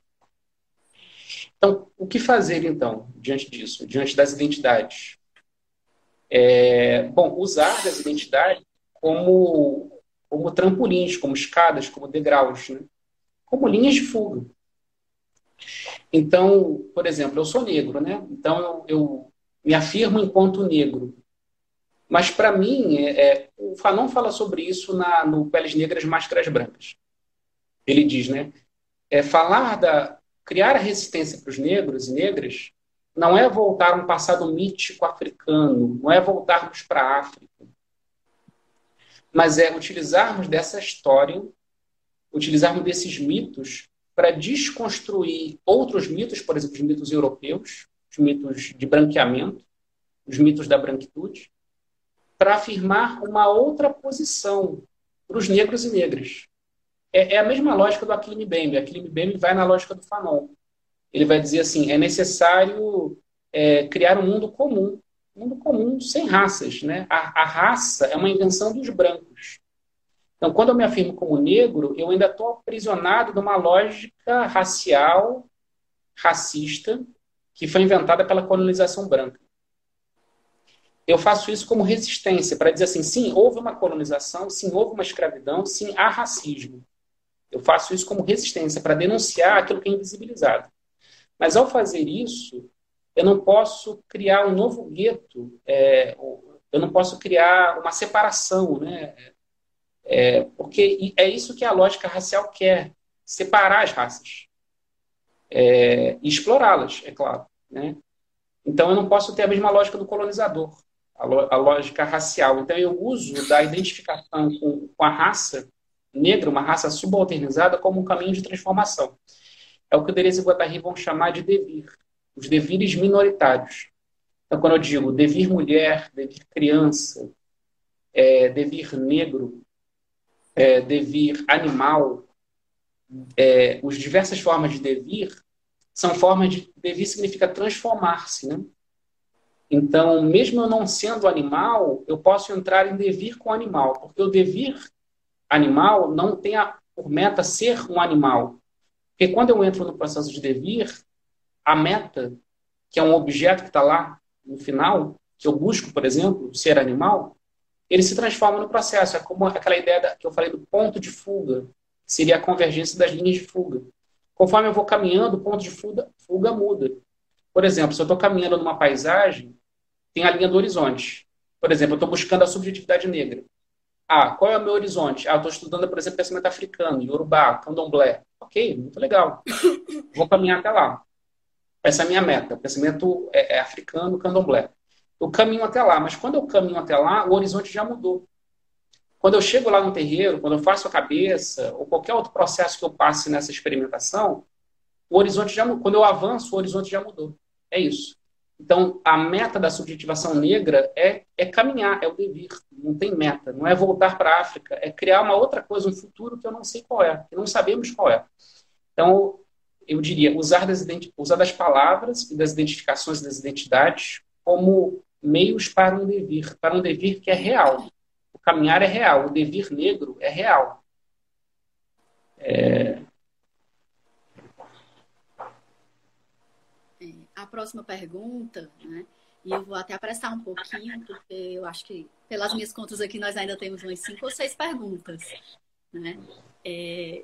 Então, o que fazer, então, diante disso, diante das identidades? Usar das identidades como trampolins, como escadas, como degraus, né? Como linhas de fuga. Então, por exemplo, eu sou negro, né? Então, eu me afirmo enquanto negro. Mas, para mim, o Fanon fala sobre isso no Peles Negras, Máscaras Brancas. Ele diz, né? Criar a resistência para os negros e negras não é voltar a um passado mítico africano, não é voltarmos para a África, mas é utilizarmos dessa história, utilizarmos desses mitos para desconstruir outros mitos, por exemplo, os mitos europeus, os mitos de branqueamento, os mitos da branquitude, para afirmar uma outra posição para os negros e negras. É a mesma lógica do Achille Mbembe. Achille Mbembe vai na lógica do Fanon. Ele vai dizer assim, é necessário criar um mundo comum sem raças, né? A raça é uma invenção dos brancos. Então, quando eu me afirmo como negro, eu ainda estou aprisionado numa lógica racial, racista, que foi inventada pela colonização branca. Eu faço isso como resistência, para dizer assim, sim, houve uma colonização, sim, houve uma escravidão, sim, há racismo. Eu faço isso como resistência, para denunciar aquilo que é invisibilizado. Mas, ao fazer isso, eu não posso criar um novo gueto, eu não posso criar uma separação, né? Porque é isso que a lógica racial quer, separar as raças. E explorá-las, é claro. Né? Então, eu não posso ter a mesma lógica do colonizador, a lógica racial. Então, eu uso da identificação com a raça negra, uma raça subalternizada, como um caminho de transformação. É o que o Deleuze e Guattari vão chamar de devir, os devires minoritários. Então, quando eu digo devir mulher, devir criança, devir negro, devir animal, as diversas formas de devir são formas de... Devir significa transformar-se, né? Então, mesmo eu não sendo animal, eu posso entrar em devir com animal, porque o devir animal não tem por meta ser um animal. Porque quando eu entro no processo de devir, a meta, que é um objeto que está lá no final, que eu busco, por exemplo, ser animal, ele se transforma no processo. É como aquela ideia que eu falei do ponto de fuga, que seria a convergência das linhas de fuga. Conforme eu vou caminhando, o ponto de fuga muda. Por exemplo, se eu estou caminhando numa paisagem, tem a linha do horizonte. Por exemplo, eu estou buscando a subjetividade negra. Qual é o meu horizonte? Eu estou estudando, por exemplo, pensamento africano, Yorubá, Candomblé. Ok, muito legal. Vou caminhar até lá. Essa é a minha meta. O pensamento é africano, Candomblé. Eu caminho até lá, mas quando eu caminho até lá, o horizonte já mudou. Quando eu chego lá no terreiro, quando eu faço a cabeça, ou qualquer outro processo que eu passe nessa experimentação, o horizonte já mudou. Quando eu avanço, o horizonte já mudou. É isso. Então, a meta da subjetivação negra é caminhar, é o devir. Não tem meta. Não é voltar para a África. É criar uma outra coisa, um futuro que eu não sei qual é, que não sabemos qual é. Então, eu diria, usar das palavras e das identificações e das identidades como meios para um devir que é real. O caminhar é real, o devir negro é real. A próxima pergunta, né? E eu vou até apressar um pouquinho, porque eu acho que, pelas minhas contas aqui, nós ainda temos umas 5 ou 6 perguntas, né?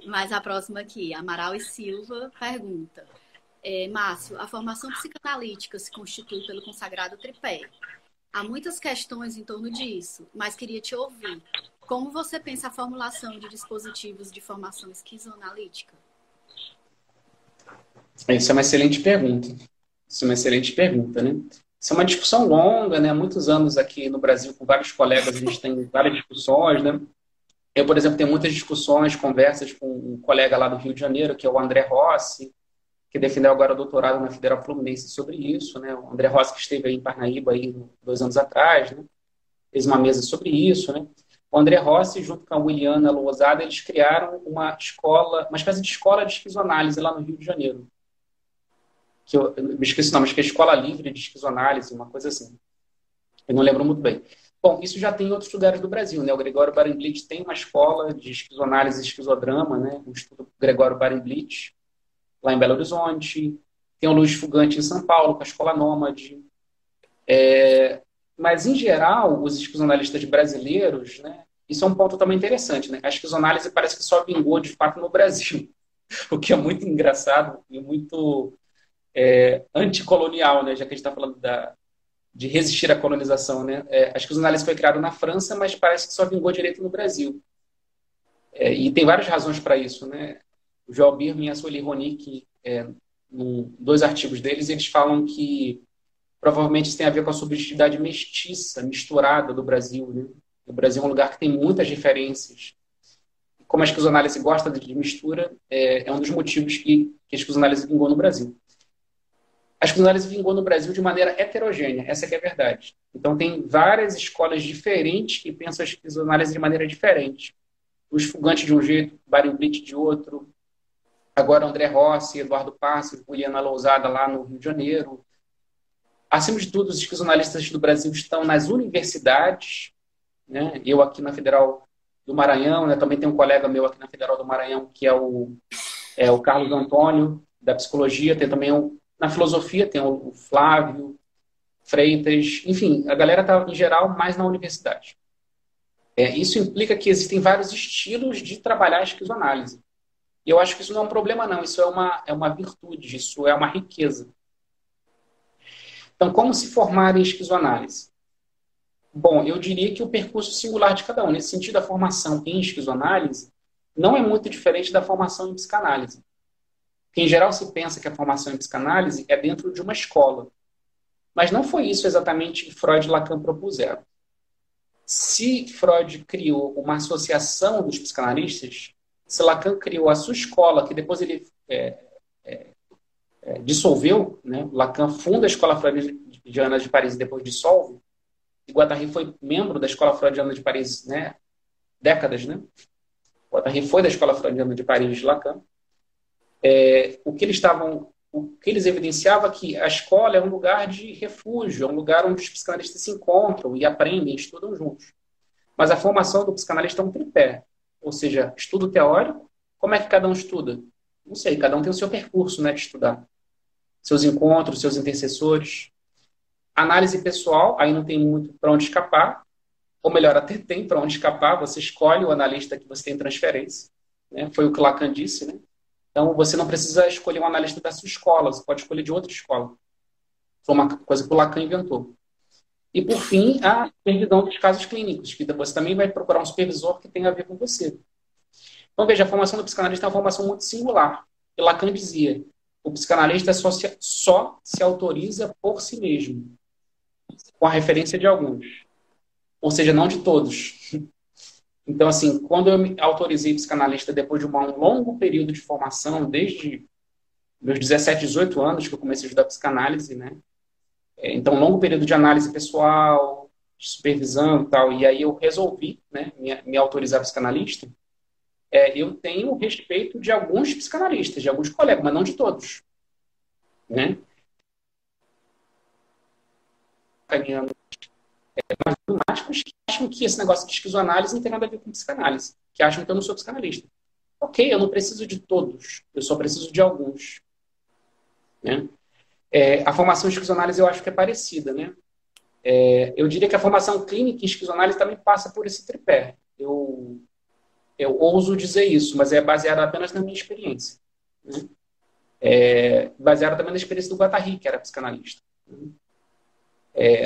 Mas a próxima aqui, Amaral e Silva pergunta. Márcio, a formação psicanalítica se constitui pelo consagrado tripé. Há muitas questões em torno disso, mas queria te ouvir. Como você pensa a formulação de dispositivos de formação esquizoanalítica? Isso é uma excelente pergunta. Isso é uma excelente pergunta, né? Isso é uma discussão longa, né? Há muitos anos aqui no Brasil, com vários colegas, a gente tem várias discussões, né? Eu, por exemplo, tenho muitas discussões, conversas com um colega lá do Rio de Janeiro, que é o André Rossi, que defendeu agora o doutorado na Federal Fluminense sobre isso, né? O André Rossi, que esteve aí em Parnaíba aí 2 anos atrás, né? Fez uma mesa sobre isso, né? O André Rossi, junto com a Williana Lousada, eles criaram uma espécie de escola de esquizoanálise lá no Rio de Janeiro. Que eu me esqueci o nome, acho que é Escola Livre de Esquizoanálise, uma coisa assim. Eu não lembro muito bem. Bom, isso já tem em outros lugares do Brasil, né? O Gregório Barenblit tem uma escola de esquizoanálise e esquizodrama, né? O Instituto Gregório Barenblit, lá em Belo Horizonte. Tem o Luiz Fugante em São Paulo, com a Escola Nômade. Mas, em geral, os esquizoanalistas brasileiros, né? Isso é um ponto também interessante, né? A esquizoanálise parece que só vingou, de fato, no Brasil. o que é muito engraçado e muito anticolonial, né? Já que a gente está falando de resistir à colonização, né? A psicanálise foi criada na França, mas parece que só vingou direito no Brasil. E tem várias razões para isso, né? O Joel Birman e a Sueli Ronick, dois artigos deles, eles falam que provavelmente isso tem a ver com a subjetividade mestiça, misturada do Brasil, né? O Brasil é um lugar que tem muitas referências. Como a esquizoanálise gosta de mistura, é um dos motivos que a esquizoanálise vingou no Brasil. A psicanálise vingou no Brasil de maneira heterogênea, essa que é a verdade. Então, tem várias escolas diferentes que pensam a psicanálise de maneira diferente. Os Fugantes de um jeito, Barenblit de outro, agora André Rossi, Eduardo Passos, Juliana Lousada lá no Rio de Janeiro. Acima de tudo, os psicanalistas do Brasil estão nas universidades, né? Eu aqui na Federal do Maranhão, né? Também tem um colega meu aqui na Federal do Maranhão, que é o Carlos Antônio, da psicologia, tem também na filosofia tem o Flávio Freitas, enfim, a galera está, em geral, mais na universidade. Isso implica que existem vários estilos de trabalhar a esquizoanálise. E eu acho que isso não é um problema, não. Isso é uma virtude, isso é uma riqueza. Então, como se formar em esquizoanálise? Bom, eu diria que o percurso singular de cada um. Nesse sentido, a formação em esquizoanálise não é muito diferente da formação em psicanálise. Porque, em geral, se pensa que a formação em psicanálise é dentro de uma escola. Mas não foi isso exatamente que Freud e Lacan propuseram. Se Freud criou uma associação dos psicanalistas, se Lacan criou a sua escola, que depois ele dissolveu, né? Lacan funda a Escola Freudiana de Paris e depois dissolve, e Guattari foi membro da Escola Freudiana de Paris, né? Décadas, né? Guattari foi da Escola Freudiana de Paris de Lacan. O que eles evidenciavam é que a escola é um lugar de refúgio, é um lugar onde os psicanalistas se encontram e aprendem, estudam juntos. Mas a formação do psicanalista é um tripé, ou seja, estudo teórico. Como é que cada um estuda? Não sei, cada um tem o seu percurso, né, de estudar. Seus encontros, seus intercessores. Análise pessoal, aí não tem muito para onde escapar, ou melhor, até tem para onde escapar, você escolhe o analista que você tem transferência, né? Foi o que Lacan disse, né? Então, você não precisa escolher um analista da sua escola, você pode escolher de outra escola. Foi uma coisa que o Lacan inventou. E, por fim, a supervisão dos casos clínicos, que você também vai procurar um supervisor que tenha a ver com você. Então, veja, a formação do psicanalista é uma formação muito singular. E Lacan dizia, o psicanalista só se autoriza por si mesmo, com a referência de alguns. Ou seja, não de todos. Então, assim, quando eu me autorizei psicanalista depois de um longo período de formação, desde meus 17, 18 anos que eu comecei a estudar psicanálise, né? Então, um longo período de análise pessoal, de supervisão e tal, e aí eu resolvi, né, me autorizar psicanalista. Eu tenho respeito de alguns psicanalistas, de alguns colegas, mas não de todos, né? Mas dogmáticos que acham que esse negócio de esquizoanálise não tem nada a ver com psicanálise, que acham que eu não sou psicanalista. Ok, eu não preciso de todos, eu só preciso de alguns, né? A formação em esquizoanálise eu acho que é parecida, né? Eu diria que a formação clínica em esquizoanálise também passa por esse tripé. Eu ouso dizer isso, mas é baseado apenas na minha experiência, né? Baseado também na experiência do Guattari, que era psicanalista, né?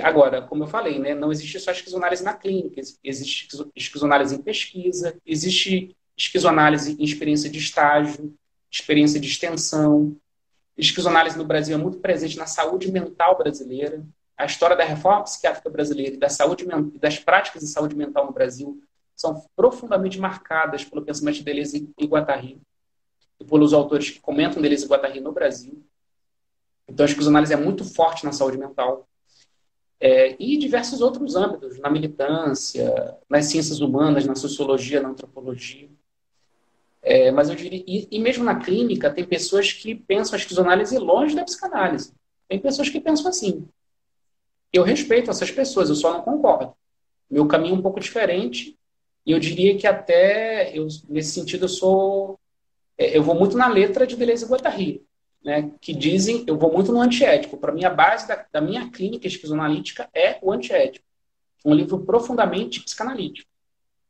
Agora, como eu falei, né, não existe só esquizoanálise na clínica, existe esquizoanálise em pesquisa, existe esquizoanálise em experiência de estágio, experiência de extensão. Esquizoanálise no Brasil é muito presente na saúde mental brasileira. A história da reforma psiquiátrica brasileira e das práticas de saúde mental no Brasil são profundamente marcadas pelo pensamento de Deleuze e Guattari e pelos autores que comentam Deleuze e Guattari no Brasil. Então, a esquizoanálise é muito forte na saúde mental. E diversos outros âmbitos, na militância, nas ciências humanas, na sociologia, na antropologia. Mas eu diria, e mesmo na clínica, tem pessoas que pensam a esquizoanálise longe da psicanálise. Tem pessoas que pensam assim. Eu respeito essas pessoas, eu só não concordo. Meu caminho é um pouco diferente, e eu diria que até, nesse sentido, eu vou muito na letra de Deleuze e Guattari, né, que dizem, eu vou muito no antiético. Para mim, a base da minha clínica esquizoanalítica é o antiético. Um livro profundamente psicanalítico.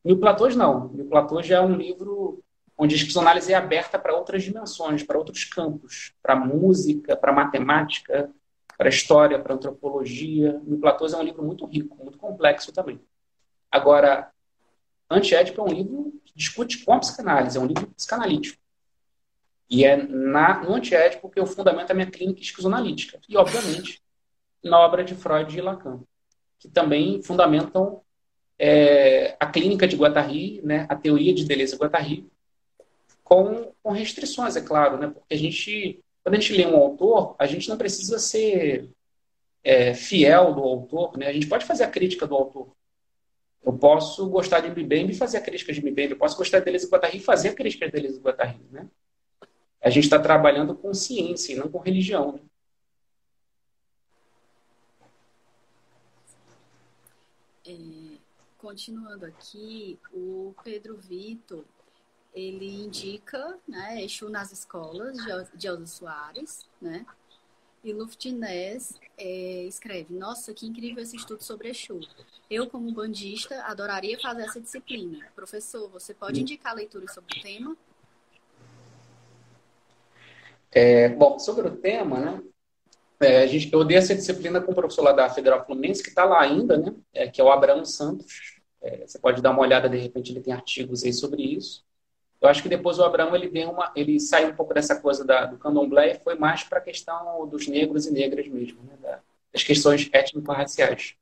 Mil Platôs, não. Mil Platôs já é um livro onde a esquizoanálise é aberta para outras dimensões, para outros campos, para música, para matemática, para história, para antropologia. O Platôs é um livro muito rico, muito complexo também. Agora, Antiédipo é um livro que discute com a psicanálise, é um livro psicanalítico. E é no Antiédipo que eu fundamento a minha clínica esquizoanalítica. E, obviamente, na obra de Freud e Lacan, que também fundamentam a clínica de Guattari, né, a teoria de Deleuze e Guattari, com restrições, é claro, né, porque quando a gente lê um autor, a gente não precisa ser fiel do autor, né, a gente pode fazer a crítica do autor. Eu posso gostar de Mbembe e fazer a crítica de Mbembe, eu posso gostar de Deleuze e Guattari e fazer a crítica de Deleuze e Guattari, né? A gente está trabalhando com ciência e não com religião, né? Continuando aqui, o Pedro Vitor, ele indica, né, Exu nas escolas, de Elza Soares, né? E Luftness escreve: nossa, que incrível esse estudo sobre Exu. Eu, como bandista, adoraria fazer essa disciplina. Professor, você pode indicar leituras sobre o tema? Bom, sobre o tema, né? Eu dei essa disciplina com o professor lá da Federal Fluminense, que está lá ainda, né? Que é o Abraão Santos. Você pode dar uma olhada, de repente ele tem artigos aí sobre isso. Eu acho que depois o Abraão ele saiu um pouco dessa coisa do candomblé e foi mais para a questão dos negros e negras mesmo, né? Das questões étnico-raciais.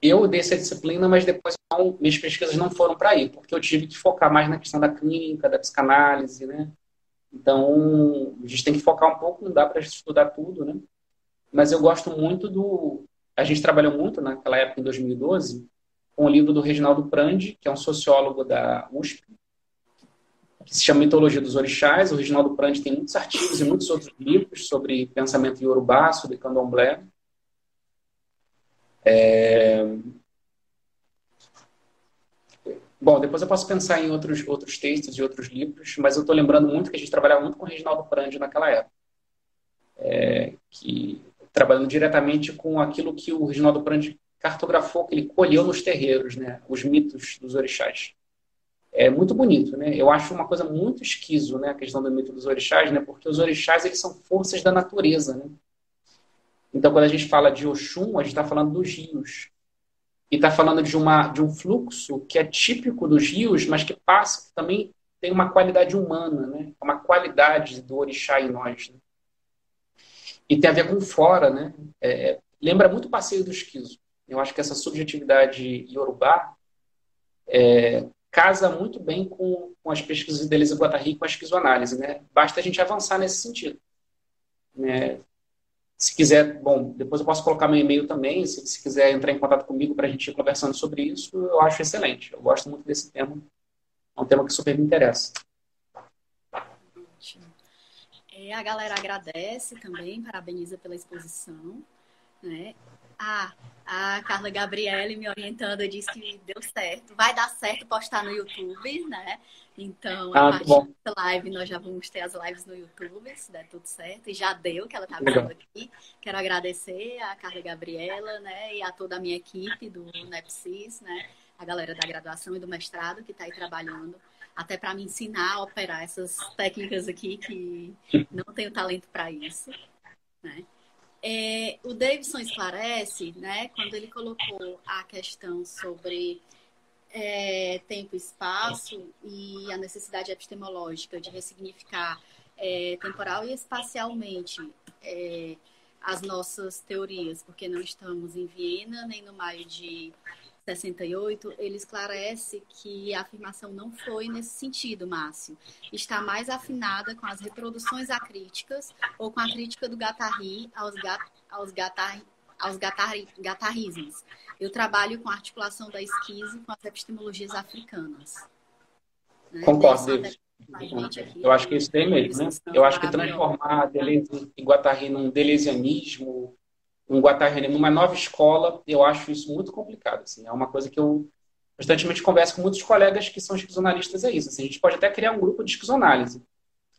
Eu dei essa disciplina, mas depois minhas pesquisas não foram para aí, porque eu tive que focar mais na questão da clínica, da psicanálise, né? Então, a gente tem que focar um pouco, não dá para estudar tudo, né? Mas eu gosto muito A gente trabalhou muito naquela época, em 2012, com o livro do Reginaldo Prandi, que é um sociólogo da USP, que se chama Mitologia dos Orixás. O Reginaldo Prandi tem muitos artigos e muitos outros livros sobre pensamento iorubá, sobre candomblé. Bom, depois eu posso pensar em outros textos e outros livros, mas eu estou lembrando muito que a gente trabalhava muito com o Reginaldo Prandi naquela época. Trabalhando diretamente com aquilo que o Reginaldo Prandi cartografou, que ele colheu nos terreiros, né? Os mitos dos orixás. É muito bonito, né? Eu acho uma coisa muito esquizo, né? A questão do mito dos orixás, né? Porque os orixás, eles são forças da natureza, né? Então, quando a gente fala de Oxum, a gente está falando dos rios. E está falando de um fluxo que é típico dos rios, mas que também tem uma qualidade humana, né? Uma qualidade do orixá em nós, né? E tem a ver com fora, né? Lembra muito o passeio do esquizo. Eu acho que essa subjetividade iorubá casa muito bem com as pesquisas de Deleuze e Guattari e com a esquizoanálise, né? Basta a gente avançar nesse sentido, né? Se quiser, bom, depois eu posso colocar meu e-mail também, se quiser entrar em contato comigo para a gente ir conversando sobre isso, eu acho excelente. Eu gosto muito desse tema. É um tema que super me interessa. A galera agradece também, parabeniza pela exposição, né? A Carla Gabriele me orientando, disse que deu certo. Vai dar certo postar no YouTube, né? Então, a partir da live, nós já vamos ter as lives no YouTube, se der tudo certo. E já deu, que ela está vendo aqui. Quero agradecer a Carla Gabriela, né? E a toda a minha equipe do NEPSIS, né? A galera da graduação e do mestrado que está aí trabalhando até para me ensinar a operar essas técnicas aqui, que não tenho talento para isso, né? O Davidson esclarece, né, quando ele colocou a questão sobre tempo e espaço e a necessidade epistemológica de ressignificar temporal e espacialmente as nossas teorias, porque não estamos em Viena nem no maio de 68, ele esclarece que a afirmação não foi nesse sentido, Márcio. Está mais afinada com as reproduções acríticas ou com a crítica do Guattari aos gatarismos. Eu trabalho com a articulação da esquizo com as epistemologias africanas. Né? Concordo, David. Eu acho que isso tem mesmo, né? Eu acho que transformar Deleuze e Guattari num deleuzianismo, um Guattari numa nova escola, eu acho isso muito complicado. Assim. É uma coisa que eu constantemente converso com muitos colegas que são esquizonalistas, é isso. Assim, a gente pode até criar um grupo de esquizonálise,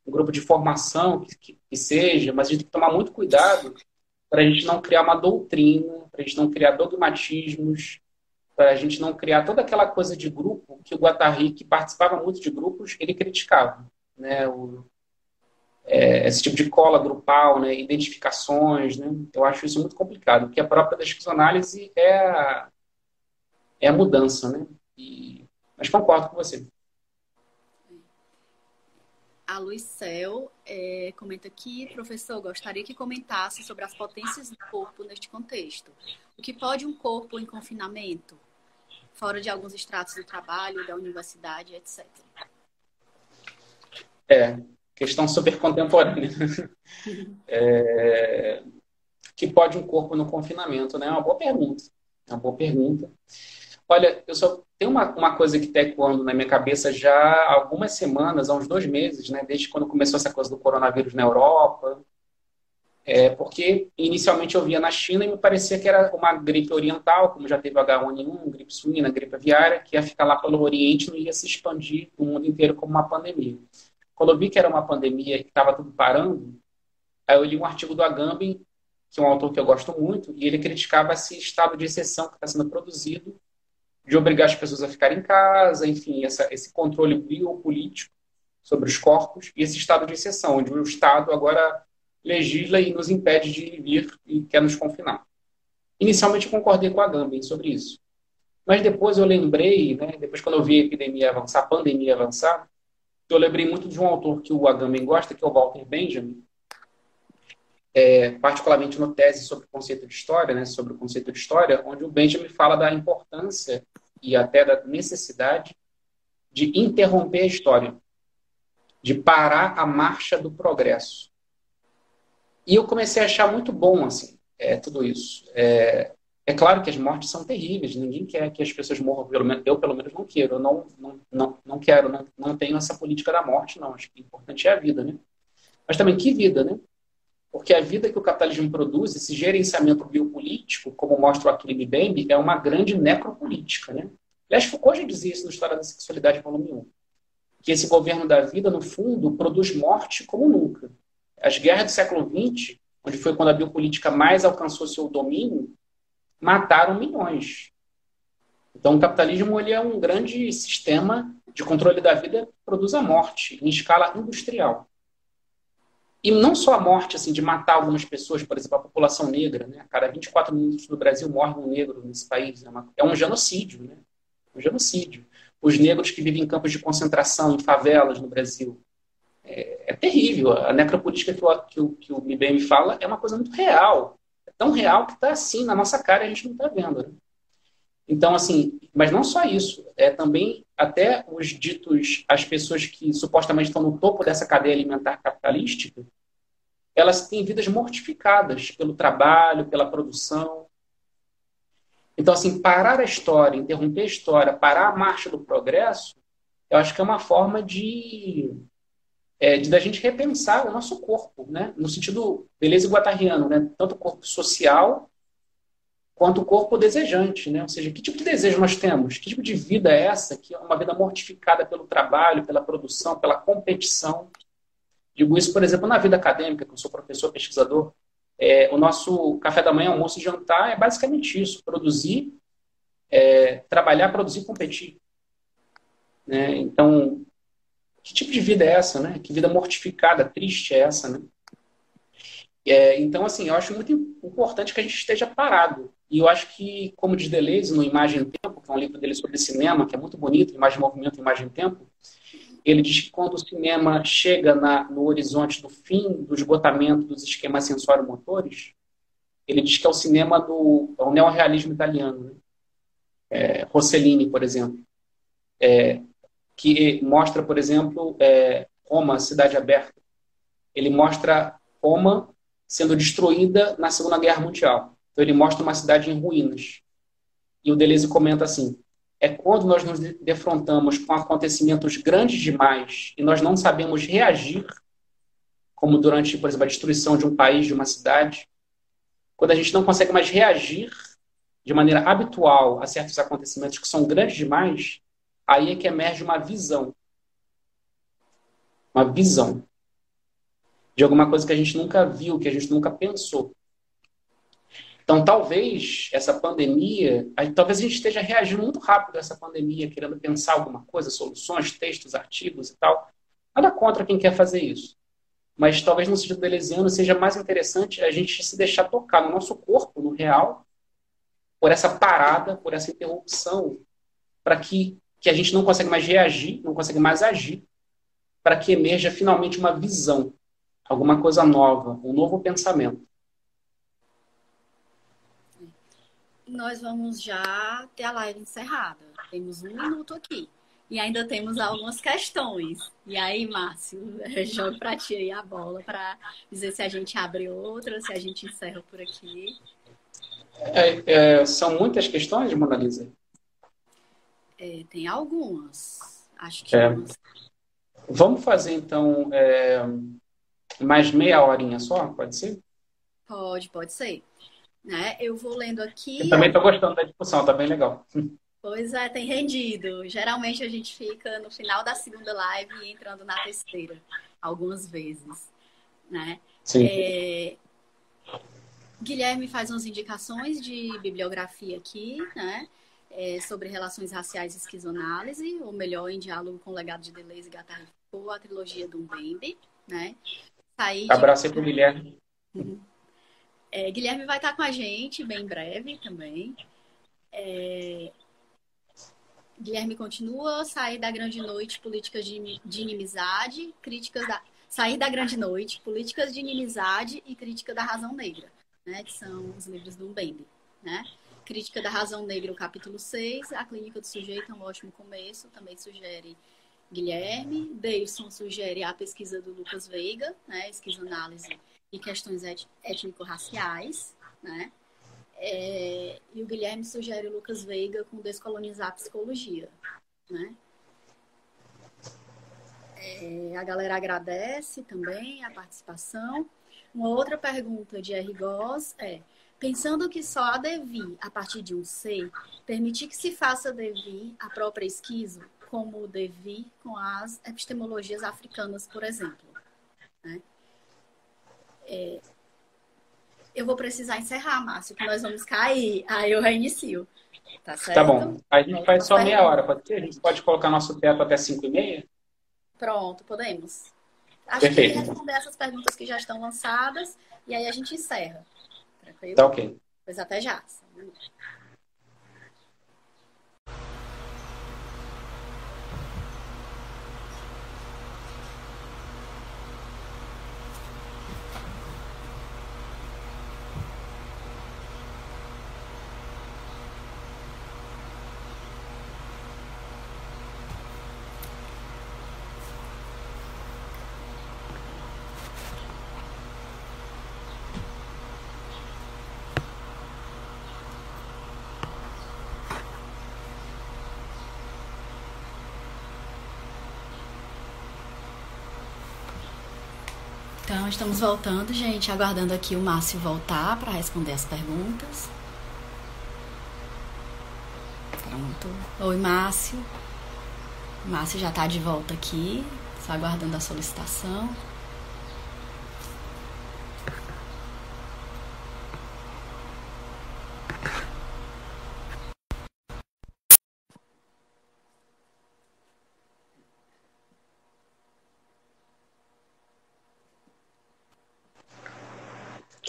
um grupo de formação que seja, mas a gente tem que tomar muito cuidado para a gente não criar uma doutrina, para a gente não criar dogmatismos, para a gente não criar toda aquela coisa de grupo que o Guattari, que participava muito de grupos, ele criticava, né? Esse tipo de cola grupal, né? Identificações, né? Eu acho isso muito complicado, porque a própria da esquizoanálise é a mudança, né? Mas concordo com você. A Luiz Cel comenta aqui, professor, gostaria que comentasse sobre as potências do corpo neste contexto. O que pode um corpo em confinamento, fora de alguns estratos do trabalho, da universidade, etc. Questão super contemporânea. Que pode um corpo no confinamento, né? É uma boa pergunta. É uma boa pergunta. Olha, eu só tenho uma coisa que está ecoando na minha cabeça já há algumas semanas, há uns 2 meses, né? Desde quando começou essa coisa do coronavírus na Europa. Porque inicialmente eu via na China e me parecia que era uma gripe oriental, como já teve H1N1, gripe suína, gripe aviária, que ia ficar lá pelo Oriente e não ia se expandir no mundo inteiro como uma pandemia. Quando eu vi que era uma pandemia e que estava tudo parando, aí eu li um artigo do Agamben, que é um autor que eu gosto muito, e ele criticava esse estado de exceção que está sendo produzido, de obrigar as pessoas a ficarem em casa, enfim, esse controle biopolítico sobre os corpos, e esse estado de exceção, onde o Estado agora legisla e nos impede de vir e quer nos confinar. Inicialmente eu concordei com a Agamben sobre isso. Mas depois eu lembrei, né, depois quando eu vi a epidemia avançar, a pandemia avançar, eu lembrei muito de um autor que o Agamben gosta, que é o Walter Benjamin, particularmente no tese sobre o conceito de história, né, sobre o conceito de história, onde o Benjamin fala da importância e até da necessidade de interromper a história, de parar a marcha do progresso. E eu comecei a achar muito bom assim, tudo isso. É claro que as mortes são terríveis, ninguém quer que as pessoas morram, pelo menos não quero, eu não quero, não tenho essa política da morte, não. Acho que o importante é a vida, né? Mas também que vida, né? Porque a vida que o capitalismo produz, esse gerenciamento biopolítico, como mostra o Achille Mbembe, é uma grande necropolítica, né? Aliás, Foucault já dizia isso no História da Sexualidade, volume 1, que esse governo da vida, no fundo, produz morte como nunca. As guerras do século XX, onde foi quando a biopolítica mais alcançou seu domínio, mataram milhões. Então, o capitalismo ele é um grande sistema de controle da vida que produz a morte em escala industrial. E não só a morte assim, de matar algumas pessoas, por exemplo, a população negra. Né? A cada 24 minutos no Brasil morre um negro nesse país. É um genocídio. Né? Um genocídio. Os negros que vivem em campos de concentração, em favelas no Brasil. É terrível. A necropolítica que o Mbembe fala é uma coisa muito real. É tão real que está assim, na nossa cara, e a gente não está vendo. Né? Então, assim, mas não só isso. Também até os ditos, as pessoas que supostamente estão no topo dessa cadeia alimentar capitalística, elas têm vidas mortificadas pelo trabalho, pela produção. Então, assim, parar a história, interromper a história, parar a marcha do progresso, eu acho que é uma forma da gente repensar o nosso corpo, né? No sentido beleza guattariano, né? Tanto o corpo social quanto o corpo desejante, né? Ou seja, que tipo de desejo nós temos? Que tipo de vida é essa? Que é uma vida mortificada pelo trabalho, pela produção, pela competição. Digo isso, por exemplo, na vida acadêmica, que eu sou professor, pesquisador. O nosso café da manhã, almoço e jantar é basicamente isso: produzir, trabalhar, produzir, competir. Né? Então, que tipo de vida é essa, né? Que vida mortificada, triste é essa, né? Então, assim, eu acho muito importante que a gente esteja parado. E eu acho que, como diz Deleuze, no Imagem e Tempo, que é um livro dele sobre cinema, que é muito bonito, Imagem e Movimento, Imagem e Tempo, ele diz que quando o cinema chega no horizonte do fim do esgotamento dos esquemas sensório-motores, ele diz que é o cinema é o neorrealismo italiano. Né? Rossellini, por exemplo. Que mostra, por exemplo, Roma, Cidade Aberta. Ele mostra Roma sendo destruída na Segunda Guerra Mundial. Então ele mostra uma cidade em ruínas. E o Deleuze comenta assim: é quando nós nos defrontamos com acontecimentos grandes demais e nós não sabemos reagir, como durante, por exemplo, a destruição de um país, de uma cidade, quando a gente não consegue mais reagir de maneira habitual a certos acontecimentos que são grandes demais, aí é que emerge uma visão. Uma visão de alguma coisa que a gente nunca viu, que a gente nunca pensou. Então, talvez essa pandemia, talvez a gente esteja reagindo muito rápido a essa pandemia, querendo pensar alguma coisa, soluções, textos, artigos e tal. Nada contra quem quer fazer isso. Mas talvez no sentido deleuziano seja mais interessante a gente se deixar tocar no nosso corpo, no real, por essa parada, por essa interrupção, para que a gente não consegue mais reagir, não consegue mais agir, para que emerja finalmente uma visão, alguma coisa nova, um novo pensamento. Nós vamos já ter a live encerrada. Temos 1 minuto aqui. E ainda temos algumas questões. E aí, Márcio, eu jogo para ti aí a bola para dizer se a gente abre outra, se a gente encerra por aqui. São muitas questões, Mona Lisa? Tem algumas. Acho que umas. Vamos fazer, então, mais meia horinha só? Pode ser? Pode ser. Né? Eu vou lendo aqui. Eu também estou gostando da discussão, tá bem legal. Pois é, tem rendido. Geralmente a gente fica no final da segunda live e entrando na terceira, algumas vezes. Né? Sim. Guilherme faz umas indicações de bibliografia aqui, né? Sobre relações raciais e esquizoanálise, ou melhor, em diálogo com o legado de Deleuze e Guattari Foucault, a trilogia do Mbembe, né? Abraço aí pro Guilherme. Guilherme vai estar com a gente bem em breve também. Guilherme continua, sair da grande noite, políticas de inimizade, sair da grande noite, políticas de inimizade e crítica da razão negra, né? Que são os livros do Mbembe, né? Crítica da Razão Negra, o capítulo 6, A Clínica do Sujeito é um ótimo começo, também sugere Guilherme. Davidson sugere a pesquisa do Lucas Veiga, né, esquizoanálise e questões étnico-raciais, né? E o Guilherme sugere o Lucas Veiga com Descolonizar a Psicologia, né? A galera agradece também a participação. Uma outra pergunta de R. Goss pensando que só há devir a partir de um ser, permitir que se faça devir a própria esquizo, como o devir com as epistemologias africanas, por exemplo. Né? Eu vou precisar encerrar, Márcio, que nós vamos cair. Aí eu reinicio. Tá certo? Tá bom. A gente faz só meia hora, pode ser? A gente pode colocar nosso teto até 5h30? Pronto, podemos. Acho Perfeito. que responder essas perguntas que já estão lançadas e aí a gente encerra. Tranquilo? Tá ok. Pois até já. Então, estamos voltando, gente, aguardando aqui o Márcio voltar para responder as perguntas. Pronto. Oi, Márcio. O Márcio já está de volta aqui, só aguardando a solicitação.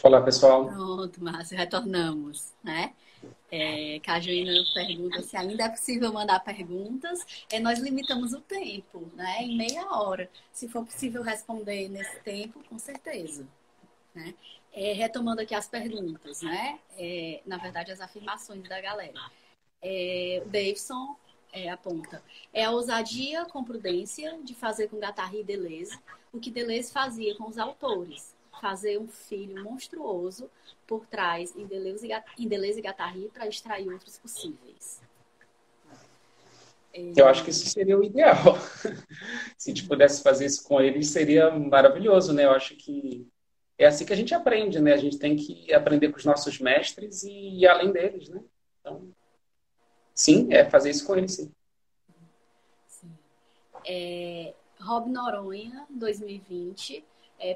Olá, pessoal. Pronto, Márcio, retornamos, né? Cajuína pergunta se ainda é possível mandar perguntas. Nós limitamos o tempo, né? Em meia hora. Se for possível responder nesse tempo, com certeza. Né? Retomando aqui as perguntas, né? Na verdade, as afirmações da galera. O Davidson aponta. A ousadia com prudência de fazer com Guattari e Deleuze o que Deleuze fazia com os autores. Fazer um filho monstruoso por trás em Deleuze e Guattari para extrair outros possíveis. Eu acho que isso seria o ideal. Se a gente pudesse fazer isso com eles, seria maravilhoso, né? Eu acho que é assim que a gente aprende, né? A gente tem que aprender com os nossos mestres e ir além deles, né? Então, sim, fazer isso com eles, sim. Sim. Rob Noronha, 2020,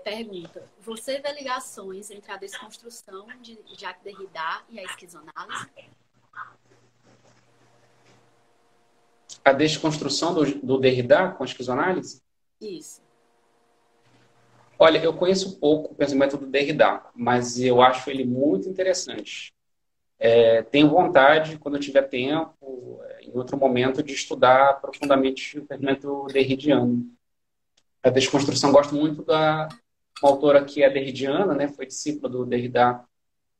Pergunta: você vê ligações entre a desconstrução de Jacques Derrida e a esquizoanálise? A desconstrução do Derrida com a esquizoanálise? Isso. Olha, eu conheço pouco o pensamento do Derrida, mas eu acho ele muito interessante. Tenho vontade, quando eu tiver tempo, em outro momento, de estudar profundamente o pensamento derridiano. A desconstrução, gosto muito da uma autora que é derridiana, né, foi discípula do Derrida.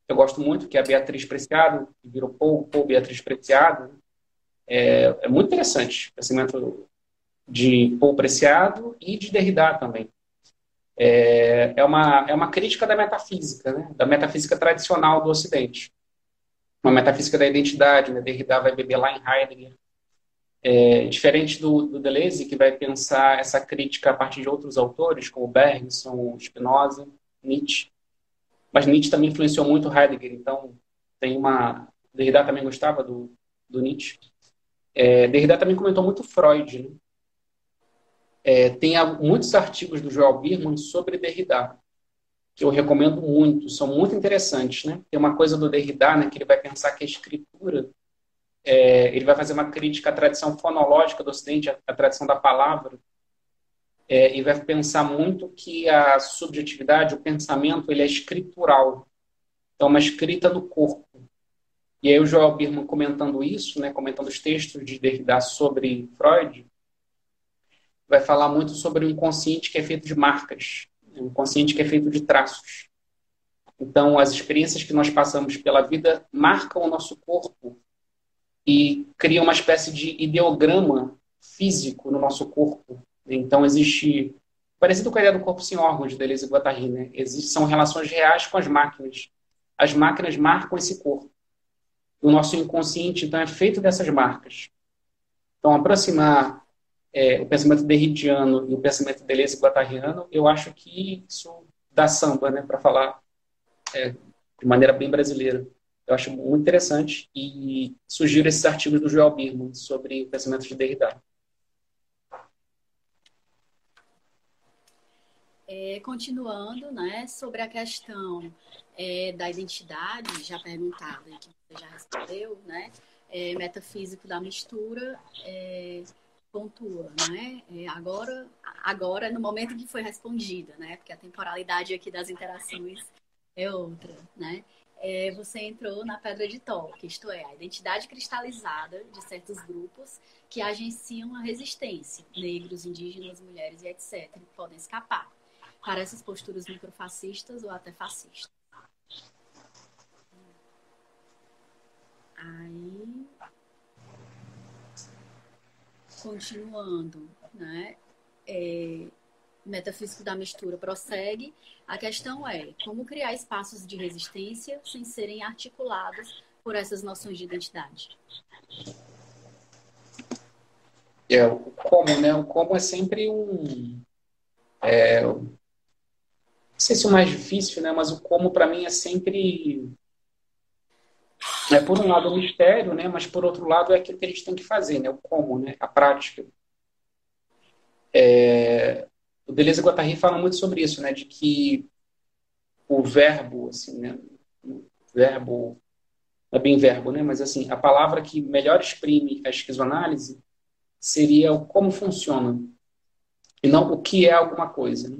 Eu gosto muito, que é a Beatriz Preciado, que virou Paul Beatriz Preciado. É muito interessante o pensamento de Paul Preciado e de Derrida também. É uma crítica da metafísica, né, da metafísica tradicional do Ocidente. Uma metafísica da identidade, né? Derrida vai beber lá em Heidegger. Diferente do Deleuze, que vai pensar essa crítica a partir de outros autores, como Bergson, Spinoza, Nietzsche. Mas Nietzsche também influenciou muito Heidegger, então tem uma... Derrida também gostava do Nietzsche. Derrida também comentou muito Freud, né? Tem muitos artigos do Joel Birman sobre Derrida, que eu recomendo muito, são muito interessantes, né? Tem uma coisa do Derrida, né, que ele vai pensar que a escritura, ele vai fazer uma crítica à tradição fonológica do Ocidente, à tradição da palavra, e vai pensar muito que a subjetividade, o pensamento, ele é escritural. Então, uma escrita do corpo. E aí o Joel Birman comentando isso, né, comentando os textos de Derrida sobre Freud, vai falar muito sobre o inconsciente que é feito de marcas, um inconsciente que é feito de traços. Então, as experiências que nós passamos pela vida marcam o nosso corpo e criam uma espécie de ideograma físico no nosso corpo. Então, existe, parecido com a ideia do corpo sem órgãos, de Deleuze e Guattari, né? São relações reais com as máquinas. As máquinas marcam esse corpo. O nosso inconsciente, então, é feito dessas marcas. Então, aproximar o pensamento derridiano e o pensamento Deleuze e guattariano, eu acho que isso dá samba, né, para falar de maneira bem brasileira. Eu acho muito interessante e sugiro esses artigos do Joel Birman sobre o pensamento de Derrida. Continuando, né, sobre a questão da identidade, já perguntada e que você já respondeu, né, metafísico da mistura, pontua, né? Agora, no momento que foi respondida, né? Porque a temporalidade aqui das interações é outra, né? Você entrou na pedra de toque, isto é, a identidade cristalizada de certos grupos que agenciam a resistência, negros, indígenas, mulheres e etc., que podem escapar para essas posturas microfascistas ou até fascistas. Aí, continuando, né? Metafísico da mistura prossegue. A questão é como criar espaços de resistência sem serem articulados por essas noções de identidade. O como, né? O como é sempre não sei se o mais difícil, né? Mas o como, para mim, é sempre... por um lado, o mistério, né? Mas, por outro lado, é aquilo que a gente tem que fazer, né? O como, né? A prática. O Deleuze e Guattari falam muito sobre isso, né? De que o verbo, assim, né? O verbo... Não é bem verbo, né? Mas, assim, a palavra que melhor exprime a esquizoanálise seria o como funciona. E não o que é alguma coisa, né?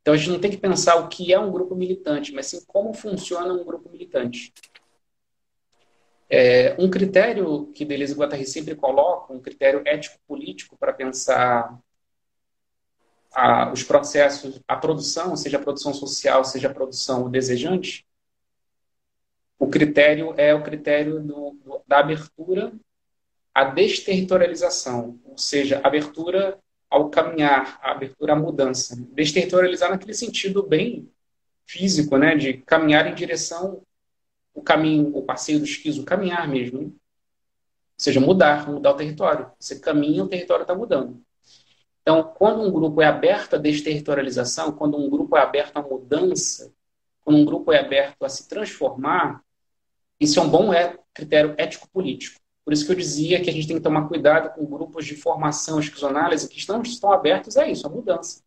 Então, a gente não tem que pensar o que é um grupo militante, mas sim como funciona um grupo militante. Um critério que Deleuze e Guattari sempre colocam, um critério ético-político para pensar os processos, a produção, seja a produção social, seja a produção desejante, o critério é o critério da abertura à desterritorialização, ou seja, abertura ao caminhar, a abertura à mudança. Desterritorializar naquele sentido bem físico, né, de caminhar em direção o caminho, o passeio do esquizo, caminhar mesmo, né? Ou seja, mudar o território. Você caminha, o território está mudando. Então, quando um grupo é aberto à desterritorialização, quando um grupo é aberto à mudança, quando um grupo é aberto a se transformar, isso é um bom critério ético-político. Por isso que eu dizia que a gente tem que tomar cuidado com grupos de formação esquizoanálise que não estão abertos a isso, a mudança.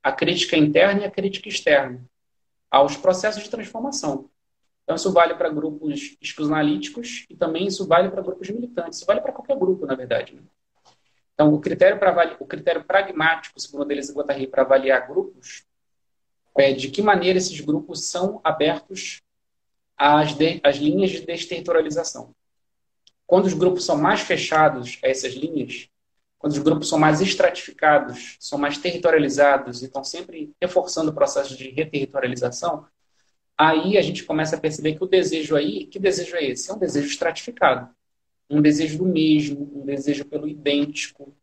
a crítica interna e a crítica externa aos processos de transformação. Então, isso vale para grupos psicoanalíticos e também isso vale para grupos militantes. Isso vale para qualquer grupo, na verdade, né? Então, o critério pragmático, segundo a Deleuze e Guattari, para avaliar grupos é de que maneira esses grupos são abertos às linhas de desterritorialização. Quando os grupos são mais fechados a essas linhas, quando os grupos são mais estratificados, são mais territorializados e estão sempre reforçando o processo de reterritorialização, aí a gente começa a perceber que o desejo aí, que desejo é esse? É um desejo estratificado. Um desejo do mesmo, um desejo pelo idêntico.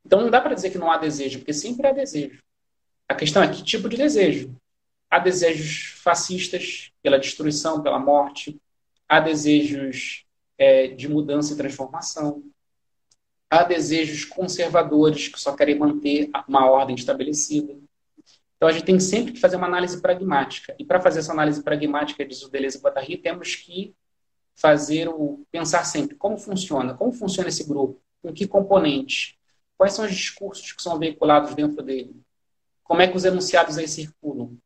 Então não dá para dizer que não há desejo, porque sempre há desejo. A questão é que tipo de desejo? Há desejos fascistas pela destruição, pela morte. Há desejos de mudança e transformação. Há desejos conservadores que só querem manter uma ordem estabelecida. Então, a gente tem sempre que fazer uma análise pragmática. E para fazer essa análise pragmática, diz o Deleuze e Guattari, temos que pensar sempre como funciona esse grupo, com que componentes, quais são os discursos que são veiculados dentro dele, como é que os enunciados aí circulam.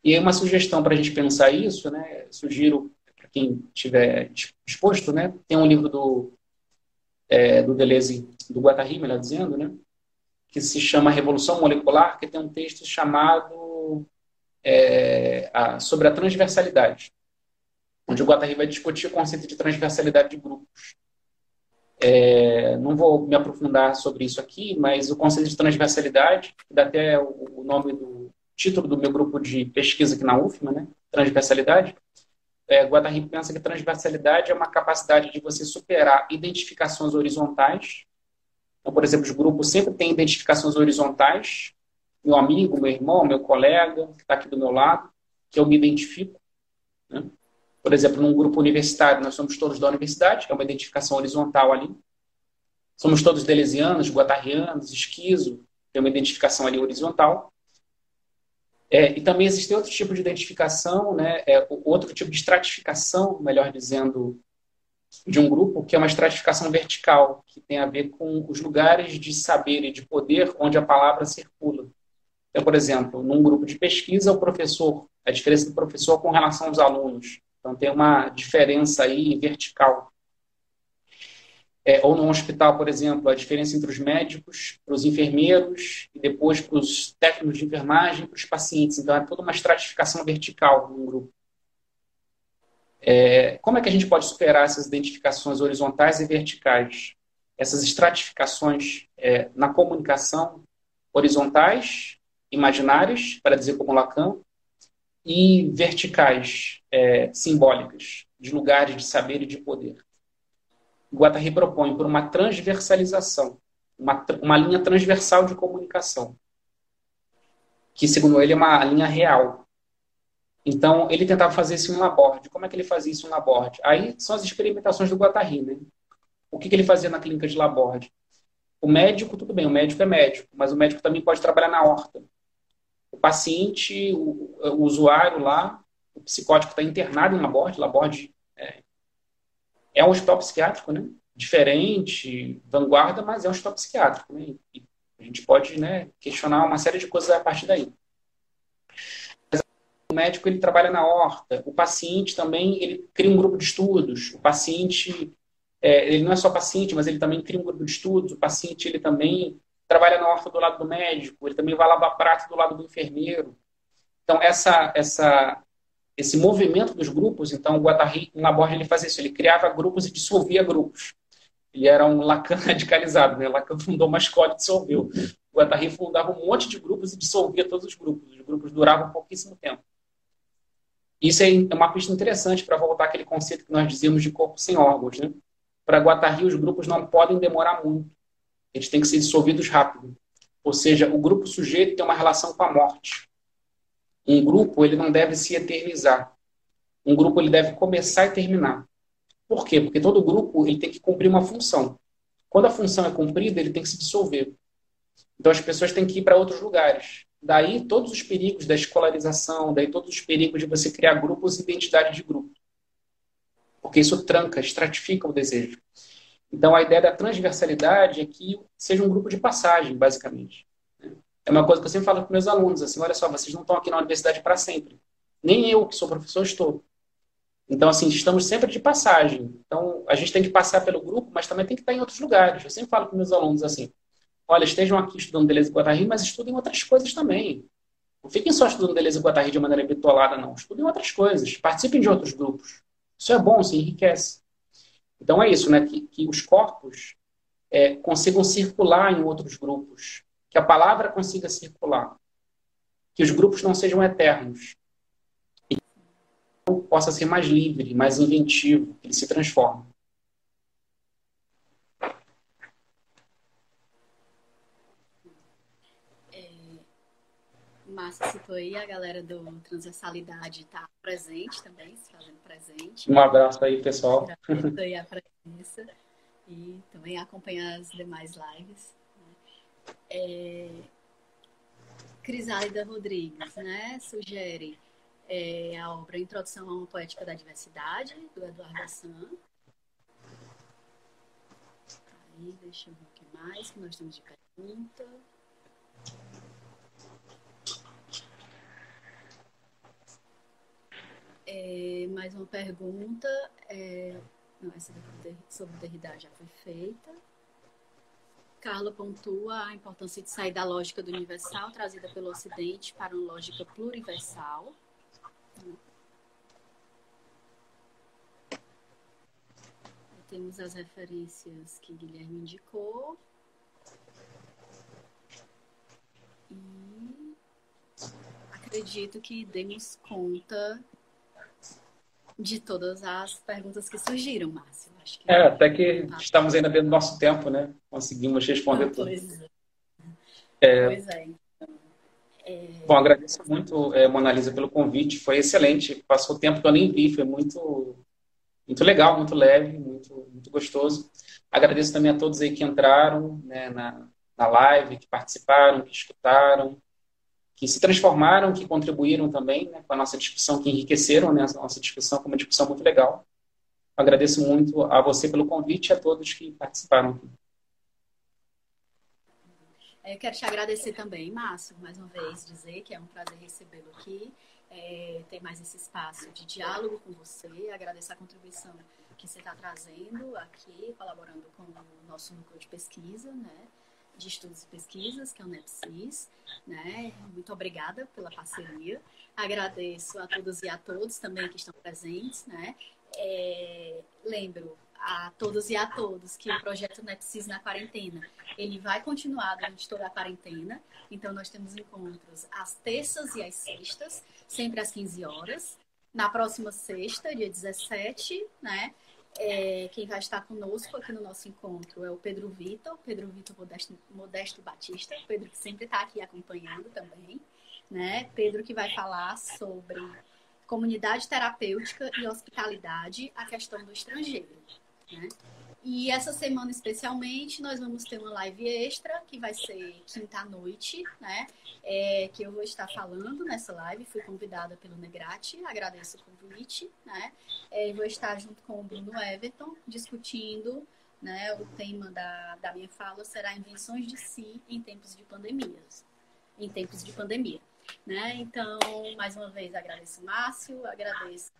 E aí uma sugestão para a gente pensar isso, né, sugiro para quem estiver disposto, né, tem um livro do Deleuze, do Guattari, melhor dizendo, né, que se chama Revolução Molecular, que tem um texto chamado sobre a transversalidade, onde o Guattari vai discutir o conceito de transversalidade de grupos. Não vou me aprofundar sobre isso aqui, mas o conceito de transversalidade, que dá até o nome do título do meu grupo de pesquisa aqui na UFMA, né? Transversalidade. Guattari pensa que transversalidade é uma capacidade de você superar identificações horizontais. Então, por exemplo, os grupos sempre têm identificações horizontais. Meu amigo, meu irmão, meu colega, que está aqui do meu lado, que eu me identifico, né? Por exemplo, num grupo universitário, nós somos todos da universidade, que é uma identificação horizontal ali. Somos todos deleuzianos, guattarianos, esquizo, que é uma identificação ali horizontal. E também existe outro tipo de identificação, né? Outro tipo de estratificação, melhor dizendo, de um grupo, que é uma estratificação vertical, que tem a ver com os lugares de saber e de poder onde a palavra circula. Então, por exemplo, num grupo de pesquisa, o professor, a diferença do professor com relação aos alunos. Então, tem uma diferença aí vertical. Ou num hospital, por exemplo, a diferença entre os médicos, para os enfermeiros, e depois para os técnicos de enfermagem, para os pacientes. Então, é toda uma estratificação vertical num grupo. Como é que a gente pode superar essas identificações horizontais e verticais? Essas estratificações na comunicação horizontais, imaginárias, para dizer como Lacan, e verticais, simbólicas, de lugares de saber e de poder. Guattari propõe por uma transversalização, uma linha transversal de comunicação, que, segundo ele, é uma linha real. Então, ele tentava fazer isso em Laborde. Como é que ele fazia isso em Laborde? Aí são as experimentações do Guattari, né? O que ele fazia na clínica de Laborde? O médico, tudo bem, o médico é médico, mas o médico também pode trabalhar na horta. O paciente, o usuário lá, o psicótico está internado em Laborde. Laborde é um hospital psiquiátrico, né? Diferente, vanguarda, mas é um hospital psiquiátrico, né? E a gente pode, né, questionar uma série de coisas a partir daí. O médico, ele trabalha na horta. O paciente também, ele cria um grupo de estudos. O paciente, ele não é só paciente, mas ele também cria um grupo de estudos. O paciente, ele também trabalha na horta do lado do médico. Ele também vai lavar prato do lado do enfermeiro. Então, esse movimento dos grupos, então o Guattari, em Laborde, ele fazia isso. Ele criava grupos e dissolvia grupos. Ele era um Lacan radicalizado, né? Lacan fundou uma escola e dissolveu. O Guattari fundava um monte de grupos e dissolvia todos os grupos. Os grupos duravam pouquíssimo tempo. Isso é uma pista interessante para voltar àquele conceito que nós dizíamos de corpo sem órgãos, né? Para Guattari, os grupos não podem demorar muito. Eles têm que ser dissolvidos rápido. Ou seja, o grupo sujeito tem uma relação com a morte. Um grupo, ele não deve se eternizar. Um grupo, ele deve começar e terminar. Por quê? Porque todo grupo, ele tem que cumprir uma função. Quando a função é cumprida, ele tem que se dissolver. Então, as pessoas têm que ir para outros lugares. Daí, todos os perigos da escolarização, daí todos os perigos de você criar grupos e identidade de grupo. Porque isso tranca, estratifica o desejo. Então, a ideia da transversalidade é que seja um grupo de passagem, basicamente. É uma coisa que eu sempre falo para meus alunos, assim, olha só, vocês não estão aqui na universidade para sempre. Nem eu, que sou professor, estou. Então, assim, estamos sempre de passagem. Então, a gente tem que passar pelo grupo, mas também tem que estar em outros lugares. Eu sempre falo para meus alunos assim, olha, estejam aqui estudando Deleuze e Guattari, mas estudem outras coisas também. Não fiquem só estudando Deleuze e Guattari de maneira bitolada, não. Estudem outras coisas. Participem de outros grupos. Isso é bom, isso enriquece. Então, é isso, né? Que os corpos consigam circular em outros grupos. Que a palavra consiga circular. Que os grupos não sejam eternos. Possa ser mais livre, mais inventivo, que ele se transforme. Márcia citou aí, a galera do Transversalidade está presente também, se fazendo presente. Um abraço aí, pessoal. Agradeço aí a presença e também acompanhar as demais lives. Crisálida Rodrigues, né, sugere a obra Introdução a uma Poética da Diversidade, do Eduardo Assan. Aí, deixa eu ver o que mais que nós temos de pergunta. Mais uma pergunta. Não, essa sobre Derrida já foi feita. Carla pontua a importância de sair da lógica do universal trazida pelo Ocidente para uma lógica pluriversal. Temos as referências que Guilherme indicou. E acredito que demos conta de todas as perguntas que surgiram, Márcio. Acho que até que estamos ainda dentro do nosso tempo, né? Conseguimos responder tudo. Pois é. Bom, agradeço muito, Mona Lisa, pelo convite. Foi excelente. Passou o tempo que eu nem vi. Foi muito, muito legal, muito leve, muito, muito gostoso. Agradeço também a todos aí que entraram, né, na live, que participaram, que escutaram, que se transformaram, que contribuíram também, né, com a nossa discussão, que enriqueceram, né, a nossa discussão, com uma discussão muito legal. Agradeço muito a você pelo convite e a todos que participaram. Eu quero te agradecer também, Márcio, mais uma vez, dizer que é um prazer recebê-lo aqui, ter mais esse espaço de diálogo com você. Agradeço a contribuição que você está trazendo aqui, colaborando com o nosso núcleo de pesquisa, né, de estudos e pesquisas, que é o NEPSIS, né? Muito obrigada pela parceria. Agradeço a todas e a todos também que estão presentes, né? Lembro a todos e a todos que o projeto NEPSIS na quarentena, ele vai continuar durante toda a quarentena. Então, nós temos encontros às terças e às sextas, sempre às 15 horas. Na próxima sexta, dia 17, né? Quem vai estar conosco aqui no nosso encontro é o Pedro Vitor Modesto Batista, o Pedro que sempre está aqui acompanhando também, né? Pedro que vai falar sobre comunidade terapêutica e hospitalidade, a questão do estrangeiro, né? E essa semana, especialmente, nós vamos ter uma live extra, que vai ser quinta-noite, né? Que eu vou estar falando nessa live. Fui convidada pelo Negrati, agradeço o convite, né? Vou estar junto com o Bruno Everton, discutindo, né? O tema da minha fala será invenções de si em tempos de pandemias. Em tempos de pandemia, né? Então, mais uma vez, agradeço o Márcio, agradeço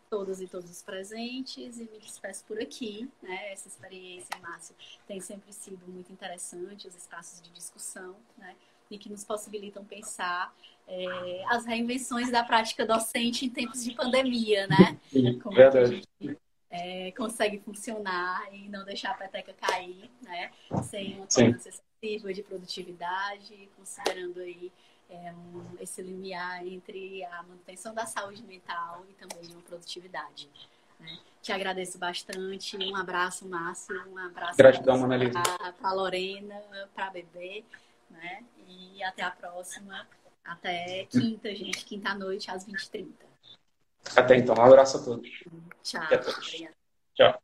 todos e todos os presentes e me despeço por aqui, né? Essa experiência, Márcio, tem sempre sido muito interessante, os espaços de discussão, né? E que nos possibilitam pensar as reinvenções da prática docente em tempos de pandemia, né? Como é que a gente consegue funcionar e não deixar a peteca cair, né? Sem uma tolerância excessiva de produtividade, considerando aí esse limiar entre a manutenção da saúde mental e também a produtividade, né? Te agradeço bastante. Um abraço, Márcio. Um abraço para Lorena, para a Bebê, né? E até a próxima. Até quinta, gente. Quinta-noite, às 20h30. Até então. Um abraço a todos. Tchau. Tchau.